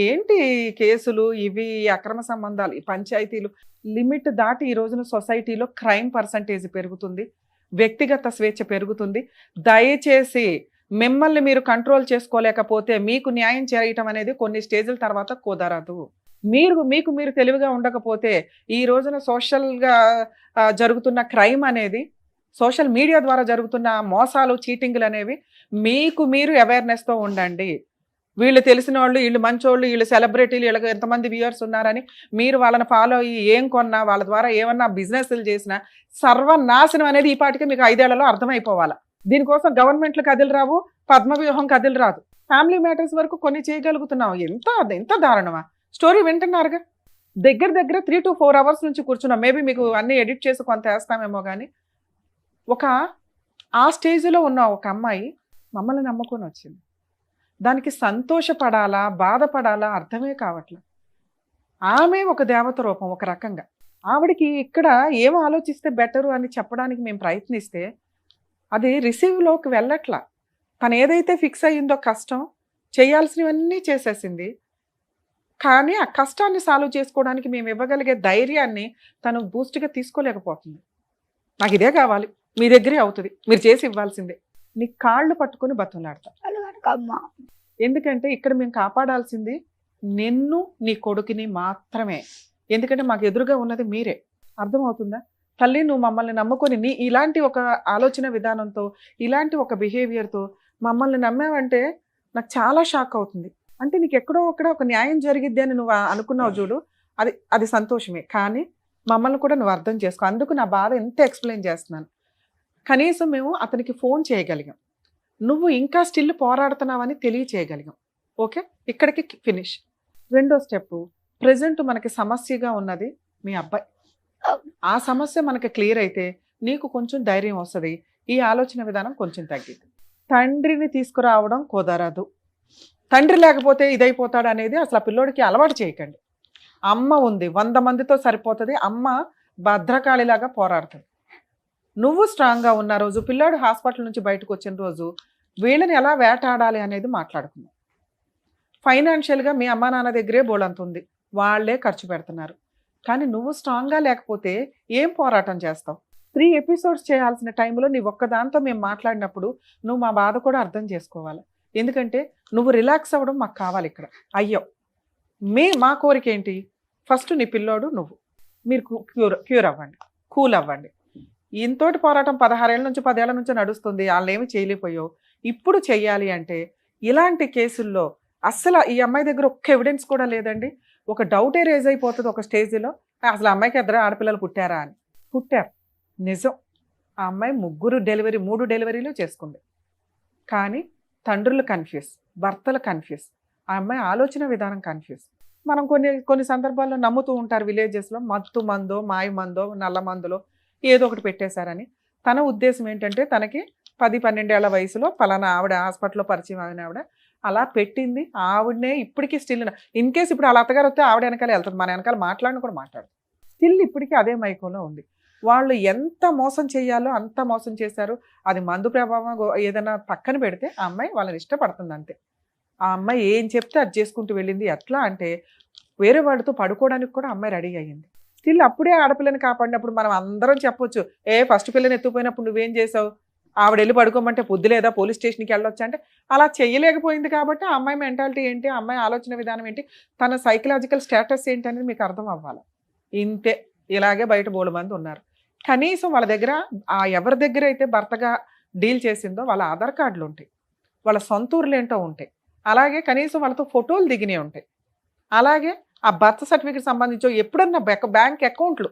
ఏంటి కేసులు, ఇవి అక్రమ సంబంధాలు, ఈ పంచాయతీలు లిమిట్ దాటి ఈ రోజున సొసైటీలో క్రైమ్ పర్సంటేజ్ పెరుగుతుంది, వ్యక్తిగత స్వేచ్ఛ పెరుగుతుంది. దయచేసి మిమ్మల్ని మీరు కంట్రోల్ చేసుకోలేకపోతే మీకు న్యాయం చేయటం అనేది కొన్ని స్టేజ్ల తర్వాత కుదరదు. మీకు తెలివిగా ఉండకపోతే ఈ రోజున సోషల్గా జరుగుతున్న క్రైమ్ అనేది, సోషల్ మీడియా ద్వారా జరుగుతున్న మోసాలు, చీటింగ్లు అనేవి మీకు మీరు అవేర్నెస్తో ఉండండి. వీళ్ళు తెలిసిన వాళ్ళు, వీళ్ళు మంచోళ్ళు, వీళ్ళు సెలబ్రిటీలు, వీళ్ళకి ఎంతమంది వ్యూయర్స్ ఉన్నారని మీరు వాళ్ళని ఫాలో అయ్యి ఏం కొన్నా, వాళ్ళ ద్వారా ఏమన్నా బిజినెస్లు చేసినా సర్వనాశనం అనేది ఈ పాటికి మీకు 5 ఏళ్లలో అర్థమైపోవాలి. దీనికోసం గవర్నమెంట్లు కదిలి రావు, పద్మవ్యూహం కదిలి రాదు. ఫ్యామిలీ మ్యాటర్స్ వరకు కొన్ని చేయగలుగుతున్నాం. ఎంత దారుణమా? స్టోరీ వింటున్నారుగా, దగ్గర 3 to 4 hours నుంచి కూర్చున్నాం. మేబీ మీకు అన్నీ ఎడిట్ చేసి కొంత వేస్తామేమో. కానీ ఆ స్టేజ్లో ఉన్న ఒక అమ్మాయి మమ్మల్ని నమ్ముకొని వచ్చింది. దానికి సంతోషపడాలా, బాధపడాలా అర్థమే కావట్లేదు. ఆమె ఒక దేవత రూపం ఒక రకంగా. ఆవిడకి ఇక్కడ ఏం ఆలోచిస్తే బెటరు అని చెప్పడానికి మేము ప్రయత్నిస్తే అది రిసీవ్లోకి వెళ్ళట్లా. తను ఏదైతే ఫిక్స్ అయ్యిందో కష్టం, చేయాల్సినవన్నీ చేసేసింది. కానీ ఆ కష్టాన్ని సాల్వ్ చేసుకోవడానికి మేము ఇవ్వగలిగే ధైర్యాన్ని తను బూస్ట్గా తీసుకోలేకపోతుంది. నాకు ఇదే కావాలి, మీ దగ్గరే అవుతుంది, మీరు చేసి ఇవ్వాల్సిందే. నీ కాళ్ళు పట్టుకొని బతులాడతా. ఎందుకంటే ఇక్కడ మేము కాపాడాల్సింది నిన్ను, నీ కొడుకుని మాత్రమే. ఎందుకంటే మాకు ఎదురుగా ఉన్నది మీరే. అర్థమవుతుందా తల్లి? నువ్వు మమ్మల్ని నమ్ముకొని ఇలాంటి ఒక ఆలోచన విధానంతో, ఇలాంటి ఒక బిహేవియర్తో మమ్మల్ని నమ్మావంటే నాకు చాలా షాక్ అవుతుంది. అంటే నీకు ఎక్కడో ఒక న్యాయం జరిగిద్ది అని నువ్వు అనుకున్నావు చూడు, అది సంతోషమే. కానీ మమ్మల్ని కూడా నువ్వు అర్థం చేసుకో. అందుకు నా బాధ ఎంత ఎక్స్ప్లెయిన్ చేస్తున్నాను. కనీసం మేము అతనికి ఫోన్ చేయగలిగాం, నువ్వు ఇంకా స్టిల్ పోరాడుతున్నావని తెలియచేయగలిగాం. ఓకే, ఇక్కడికి ఫినిష్. 2వ స్టెప్, ప్రజెంట్ మనకి సమస్యగా ఉన్నది మీ అబ్బాయి. ఆ సమస్య మనకి క్లియర్ అయితే నీకు కొంచెం ధైర్యం వస్తుంది, ఈ ఆలోచన విధానం కొంచెం తగ్గింది. తండ్రిని తీసుకురావడం కుదరదు. తండ్రి లేకపోతే ఇదైపోతాడు అనేది అసలు ఆ పిల్లోడికి అలవాటు చేయకండి. అమ్మ ఉంది, 100 మందితో సరిపోతుంది. అమ్మ భద్రకాళిలాగా పోరాడుతుంది. నువ్వు స్ట్రాంగ్గా ఉన్న రోజు, పిల్లాడు హాస్పిటల్ నుంచి బయటకు వచ్చిన రోజు వీళ్ళని ఎలా వేటాడాలి అనేది మాట్లాడుకుందాం. ఫైనాన్షియల్గా మీ అమ్మా నాన్న దగ్గరే బోలంత ఉంది, వాళ్ళే ఖర్చు పెడుతున్నారు. కానీ నువ్వు స్ట్రాంగ్గా లేకపోతే ఏం పోరాటం చేస్తావు? 3 ఎపిసోడ్స్ చేయాల్సిన టైంలో నీ ఒక్కదాంతో మేము మాట్లాడినప్పుడు నువ్వు మా బాధ కూడా అర్థం చేసుకోవాలి. ఎందుకంటే నువ్వు రిలాక్స్ అవ్వడం మాకు కావాలి. ఇక్కడ అయ్యో మా కోరిక ఏంటి? ఫస్ట్ నీ పిల్లోడు నువ్వు మీరు క్యూర్ అవ్వండి, కూల్ అవ్వండి. ఇంతోటి పోరాటం 16 ఏళ్ళ నుంచి 10 ఏళ్ల నుంచి నడుస్తుంది, వాళ్ళు ఏమి చేయలేకపోయావు. ఇప్పుడు చెయ్యాలి అంటే ఇలాంటి కేసుల్లో అస్సలు ఈ అమ్మాయి దగ్గర ఒక్క ఎవిడెన్స్ కూడా లేదండి. ఒక డౌటే రేజ్ అయిపోతుంది ఒక స్టేజ్లో, అసలు అమ్మాయికి 2 ఆడపిల్లలు పుట్టారా అని. పుట్టారు, నిజం. ఆ అమ్మాయి 3 డెలివరీలు చేసుకుంది. కానీ తండ్రులు కన్ఫ్యూజ్, భర్తలు కన్ఫ్యూజ్, ఆ అమ్మాయి ఆలోచన విధానం కన్ఫ్యూజ్. మనం కొన్ని సందర్భాల్లో నమ్ముతూ ఉంటారు విలేజెస్లో, మత్తు మందో మాయ మందో నల్ల మందులో ఏదో ఒకటి పెట్టేశారని. తన ఉద్దేశం ఏంటంటే తనకి 10-12 ఏళ్ల వయసులో పలానా ఆవిడ హాస్పిటల్లో పరిచయం అయిన ఆవిడ అలా పెట్టింది. ఆవిడనే ఇప్పటికీ స్టిల్ ఇన్ కేసు ఇప్పుడు అలా అత్తగారు వస్తే ఆవిడ వెనకాల వెళ్తుంది, మన వెనకాల మాట్లాడిన కూడా మాట్లాడు. స్టిల్ ఇప్పటికీ అదే మైకంలో ఉంది. వాళ్ళు ఎంత మోసం చేయాలో అంత మోసం చేశారు. అది మందు ప్రభావం ఏదైనా పక్కన పెడితే ఆ అమ్మాయి వాళ్ళని ఇష్టపడుతుంది అంతే. ఆ అమ్మాయి ఏం చెప్తే అది చేసుకుంటూ వెళ్ళింది. ఎట్లా అంటే వేరే వాళ్ళతో పడుకోవడానికి కూడా అమ్మాయి రెడీ అయ్యింది. స్టిల్ అప్పుడే ఆడపిల్లని కాపాడినప్పుడు మనం అందరం చెప్పొచ్చు, ఫస్ట్ పిల్లని ఎత్తుపోయినప్పుడు నువ్వేం చేసావు, ఆవిడ వెళ్ళి పడుకోమంటే పొద్దు లేదా పోలీస్ స్టేషన్కి వెళ్ళొచ్చు అంటే అలా చేయలేకపోయింది. కాబట్టి ఆ అమ్మాయి మెంటాలిటీ ఏంటి, ఆ అమ్మాయి ఆలోచన విధానం ఏంటి, తన సైకలాజికల్ స్టేటస్ ఏంటి అనేది మీకు అర్థం అవ్వాలి. ఇంతే. ఇలాగే బయట బోడు మంది ఉన్నారు. కనీసం వాళ్ళ దగ్గర ఎవరి దగ్గర అయితే భర్తగా డీల్ చేసిందో వాళ్ళ ఆధార్ కార్డులు ఉంటాయి, వాళ్ళ సొంతూరులు ఏంటో ఉంటాయి, అలాగే కనీసం వాళ్ళతో ఫోటోలు దిగినవి ఉంటాయి, అలాగే ఆ బర్త్ సర్టిఫికేట్ సంబంధించి ఎప్పుడన్నా బ్యాంక్ అకౌంట్లు,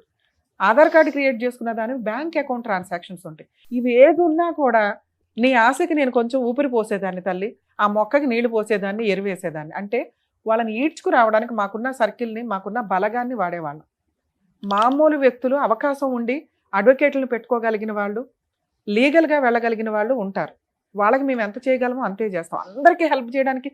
ఆధార్ కార్డు క్రియేట్ చేసుకున్న దానికి బ్యాంక్ అకౌంట్ ట్రాన్సాక్షన్స్ ఉంటాయి. ఇవి ఏది ఉన్నా కూడా నీ ఆశకి నేను కొంచెం ఊపిరి పోసేదాన్ని తల్లి, ఆ మొక్కకి నీళ్లు పోసేదాన్ని, ఎరువేసేదాన్ని. అంటే వాళ్ళని ఈడ్చుకు రావడానికి మాకున్న సర్కిల్ని, మాకున్న బలగాన్ని వాడేవాళ్ళం. మామూలు వ్యక్తులు అవకాశం ఉండి అడ్వకేట్లను పెట్టుకోగలిగిన వాళ్ళు, లీగల్గా వెళ్ళగలిగిన వాళ్ళు ఉంటారు. వాళ్ళకి మేము ఎంత చేయగలమో అంతే చేస్తాం. అందరికీ హెల్ప్ చేయడానికి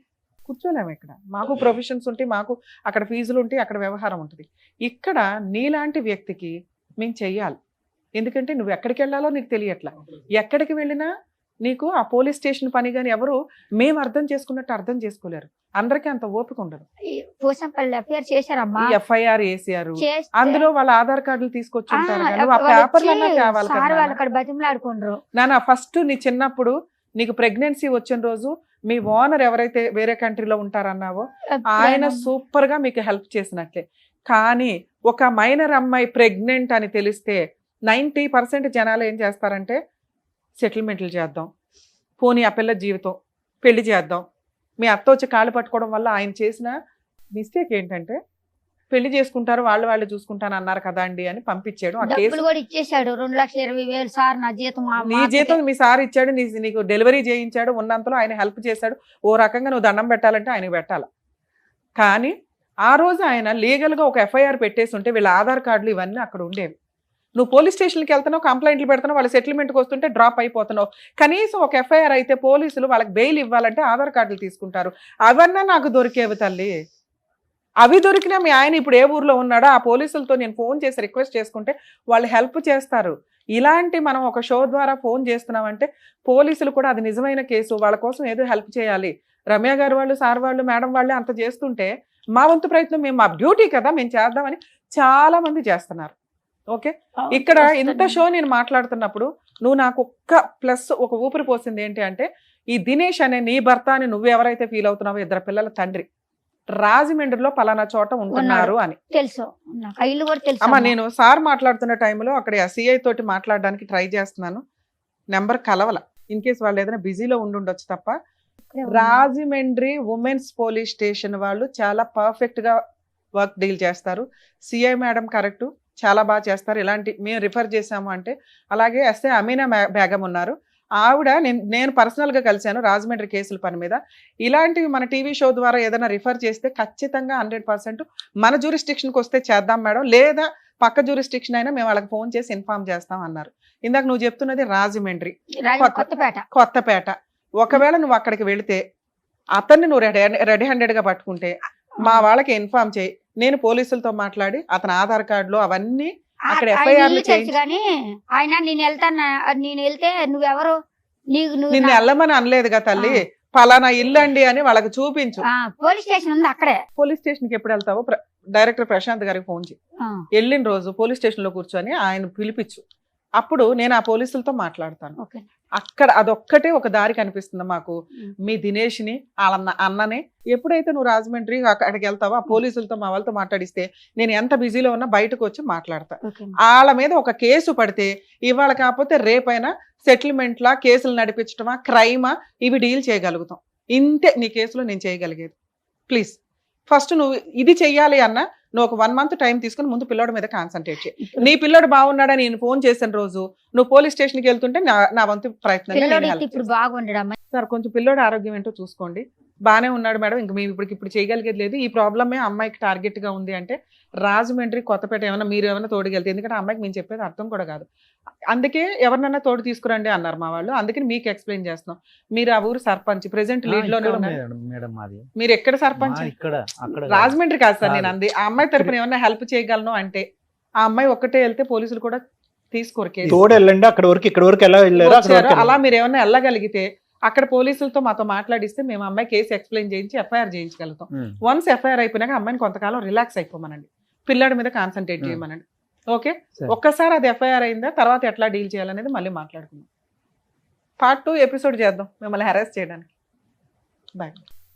కూర్చోలేము. ఇక్కడ మాకు ప్రొఫెషన్స్ ఉంటాయి, మాకు అక్కడ ఫీజులు ఉంటాయి, అక్కడ వ్యవహారం ఉంటుంది. ఇక్కడ నీలాంటి వ్యక్తికి మేము చెయ్యాలి. ఎందుకంటే నువ్వు ఎక్కడికి వెళ్ళాలో నీకు తెలియట్లా. ఎక్కడికి వెళ్ళినా నీకు ఆ పోలీస్ స్టేషన్ పని కానీ ఎవరు మేము అర్థం చేసుకున్నట్టు అర్థం చేసుకోలేరు. అందరికీ అంత ఓపిక ఉండదు. ఎఫ్ఐఆర్ వేసారు, అందులో వాళ్ళ ఆధార్ కార్డులు తీసుకొచ్చి ఉంటారు. నాన్న ఫస్ట్ నీ చిన్నప్పుడు నీకు ప్రెగ్నెన్సీ వచ్చిన రోజు మీ ఓనర్ ఎవరైతే వేరే కంట్రీలో ఉంటారన్నావో ఆయన సూపర్ గా మీకు హెల్ప్ చేసినట్లే. కానీ ఒక మైనర్ అమ్మాయి ప్రెగ్నెంట్ అని తెలిస్తే 90% జనాలు ఏం చేస్తారంటే సెటిల్మెంట్లు చేద్దాం, పోనీ ఆ పిల్ల జీవితం పెళ్లి చేద్దాం. మీ అత్త వచ్చి కాళ్ళు పట్టుకోవడం వల్ల ఆయన చేసిన మిస్టేక్ ఏంటంటే పెళ్లి చేసుకుంటారు, వాళ్ళు చూసుకుంటాను అన్నారు కదా అండి అని పంపించాడు. ఆ కేసు ఇచ్చేసాడు 2,20,000 సార్ నా జీతం. నీ జీతం మీ సార్ ఇచ్చాడు, నీకు డెలివరీ చేయించాడు, ఉన్నంతలో ఆయన హెల్ప్ చేశాడు. ఓ రకంగా నువ్వు దండం పెట్టాలంటే ఆయనకు పెట్టాలి. కానీ ఆ రోజు ఆయన లీగల్గా ఒక ఎఫ్ఐఆర్ పెట్టేసి ఉంటే వీళ్ళ ఆధార్ కార్డులు ఇవన్నీ అక్కడ ఉండేవి. నువ్వు పోలీస్ స్టేషన్కి వెళ్తున్నావు, కంప్లైంట్లు పెడుతున్నావు, వాళ్ళు సెటిల్మెంట్కి వస్తుంటే డ్రాప్ అయిపోతున్నావు. కనీసం ఒక ఎఫ్ఐఆర్ అయితే పోలీసులు వాళ్ళకి బెయిల్ ఇవ్వాలంటే ఆధార్ కార్డులు తీసుకుంటారు. అవన్నా నాకు దొరికేవి తల్లి. అవి దొరికినా మీ ఆయన ఇప్పుడు ఏ ఊర్లో ఉన్నాడో ఆ పోలీసులతో నేను ఫోన్ చేసి రిక్వెస్ట్ చేసుకుంటే వాళ్ళు హెల్ప్ చేస్తారు. ఇలాంటి మనం ఒక షో ద్వారా ఫోన్ చేస్తున్నామంటే పోలీసులు కూడా అది నిజమైన కేసు, వాళ్ళ కోసం ఏదో హెల్ప్ చేయాలి. రమ్య గారు వాళ్ళు, సార్ వాళ్ళు, మేడం వాళ్ళే అంత చేస్తుంటే మా వంతు ప్రయత్నం మేము, మా డ్యూటీ కదా మేము చేద్దామని చాలా మంది చేస్తున్నారు. ఓకే, ఇక్కడ ఇంత షో నేను మాట్లాడుతున్నప్పుడు నువ్వు నాకు ఒక ఊపిరి పోసింది ఏంటి అంటే ఈ దినేష్ అనే నీ భర్త అని నువ్వు ఎవరైతే ఫీల్ అవుతున్నావో 2 పిల్లల తండ్రి రాజమండ్రిలో పలానా చోట ఉంటున్నారు అని తెలుసు. అమ్మా నేను సార్ మాట్లాడుతున్న టైంలో అక్కడ సిఐ తోటి మాట్లాడడానికి ట్రై చేస్తున్నాను, నెంబర్ కలవల. ఇన్ కేసు వాళ్ళు ఏదైనా బిజీలో ఉండుండొచ్చు తప్ప. రాజమండ్రి ఉమెన్స్ పోలీస్ స్టేషన్ వాళ్ళు చాలా పర్ఫెక్ట్ గా వర్క్ డీల్ చేస్తారు. సిఐ మేడం కరెక్ట్, చాలా బాగా చేస్తారు. ఇలాంటి మేము రిఫర్ చేసాము అంటే అలాగే ఎస్ఐ అమీనా బేగం ఉన్నారు, ఆవిడ నేను పర్సనల్గా కలిశాను రాజమండ్రి కేసుల పని మీద. ఇలాంటివి మన టీవీ షో ద్వారా ఏదైనా రిఫర్ చేస్తే ఖచ్చితంగా 100% మన జ్యూరిస్డిక్షన్కి వస్తే చేద్దాం మేడం, లేదా పక్క జ్యూరిస్డిక్షన్ అయినా మేము వాళ్ళకి ఫోన్ చేసి ఇన్ఫార్మ్ చేస్తాం అన్నారు. ఇందాక నువ్వు చెప్తున్నది రాజమండ్రి, కొత్తపేట. ఒకవేళ నువ్వు అక్కడికి వెళితే అతన్ని నువ్వు రెడీ హ్యాండెడ్గా పట్టుకుంటే మా వాళ్ళకి ఇన్ఫార్మ్ చేయి, నేను పోలీసులతో మాట్లాడి అతని ఆధార్ కార్డులో అవన్నీ అక్కడ ఆయన FIR లు ఇల్లు తెలుసు చేయించి- కానీ ఆయన నేను వెళ్తే నువ్వెవరు నువ్వు నిన్ను వెళ్ళమని అనలేదుగా తల్లి, పలానా ఇల్లు అండి అని వాళ్ళకి చూపించు. పోలీస్ స్టేషన్ ఉంది అక్కడే. పోలీస్ స్టేషన్ కి ఎప్పుడు వెళ్తావో డైరెక్టర్ ప్రశాంత్ గారికి ఫోన్ చేయి. ఆ, వెళ్ళిన రోజు పోలీస్ స్టేషన్ లో కూర్చొని ఆయన పిలిపించు. అప్పుడు నేను ఆ పోలీసులతో మాట్లాడతాను. ఓకే. అక్కడ అదొక్కటే ఒక దారి కనిపిస్తుంది మాకు. మీ దినేష్ ని వాళ్ళ అన్నని ఎప్పుడైతే నువ్వు రాజమండ్రి అక్కడికి వెళ్తావో ఆ పోలీసులతో మా వాళ్ళతో మాట్లాడిస్తే నేను ఎంత బిజీలో ఉన్నా బయటకు వచ్చి మాట్లాడతా. ఓకే. వాళ్ళ మీద ఒక కేసు పడితే ఇవాళ కాకపోతే రేపైనా సెటిల్మెంట్లా, కేసులు నడిపించటమా, క్రైమా, ఇవి డీల్ చేయగలుగుతాం. ఇంతే నీ కేసులో నేను చేయగలిగేది. ప్లీజ్ ఫస్ట్ నువ్వు ఇది చెయ్యాలి అన్న నువ్వు ఒక 1 month టైం తీసుకుని ముందు పిల్లోడి మీద కాన్సన్ట్రేట్ చేయి. నీ పిల్లోడు బాగున్నాడని నేను ఫోన్ చేసిన రోజు నువ్వు పోలీస్ స్టేషన్కి వెళ్తుంటే నా వంతు ప్రయత్నంగా నేను పిల్లోడు help ఇప్పుడు చేస్తాను. బాగుండడమ్మా. సార్ కొంచెం పిల్లోడి ఆరోగ్యం ఏంటో చూసుకోండి. బానే ఉన్నాడు మేడం, ఇంక మేము ఇప్పుడు చేయగలిగేది లేదు. ఈ ప్రాబ్లమే అమ్మాయికి టార్గెట్ గా ఉంది అంటే రాజమండ్రి, కొత్తపేట ఏమైనా మీరు ఏమైనా తోడుకెళ్తే, ఎందుకంటే అమ్మాయికి మేము చెప్పేది అర్థం కూడా కాదు. అందుకే ఎవరినైనా తోడు తీసుకురండి అన్నారు మా వాళ్ళు. అందుకని మీకు ఎక్స్ప్లెయిన్ చేస్తున్నాం. మీరు ఆ ఊరు సర్పంచ్, ప్రెసెంట్ లీడ్ లోనే ఉన్నారు. మేడం మాది మీరు ఎక్కడ సర్పంచ్? ఇక్కడ అక్కడ రాజమండ్రి కాదు సార్ నేను అంది. ఆ అమ్మాయి తరపున ఏమన్నా హెల్ప్ చేయగలను అంటే ఆ అమ్మాయి ఒక్కటే వెళ్తే పోలీసులు కూడా తీసుకోరు కేసు. తోడు వెళ్ళండి, అక్కడ వరకు ఇక్కడ వరకు ఎలా వెళ్ళారు అక్కడ వచ్చారు. వరకు అలా మీరు ఏమన్నా వెళ్ళగలిగితే అక్కడ పోలీసులతో మాతో మాట్లాడిస్తే మేము అమ్మాయి కేసు ఎక్స్ప్లెయిన్ చేయించి FIR చేయించగలుగుతాం. వన్స్ FIR అయిపోయినాక అమ్మాయిని కొంతకాలం రిలాక్స్ అయిపోమనండి, పిల్లాడి మీద కాన్సన్ట్రేట్ చేయమనండి. ఓకే, ఒక్కసారి అది FIR అయిందా తర్వాత ఎట్లా డీల్ చేయాలనేది మళ్ళీ మాట్లాడుకుందాం. Part 2 ఎపిసోడ్ చేద్దాం మిమ్మల్ని హెరాస్ చేయడానికి. బాయ్.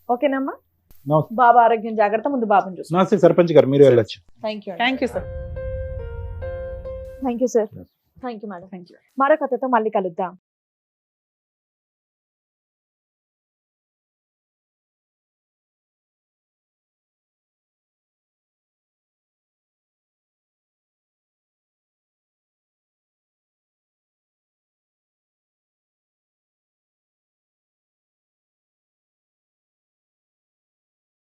ఓకేనమ్మా. నమస్తే. బాబా ఆరోగ్యం జాగ్రత్త, ముందు బాబుని చూసుకో. నమస్తే సర్పంచ్ గారు, మీరు వెళ్ళొచ్చు. Thank you sir. Thank you sir. Thank you madam. Thank you. మరో కథతో మళ్ళీ కలుద్దాం.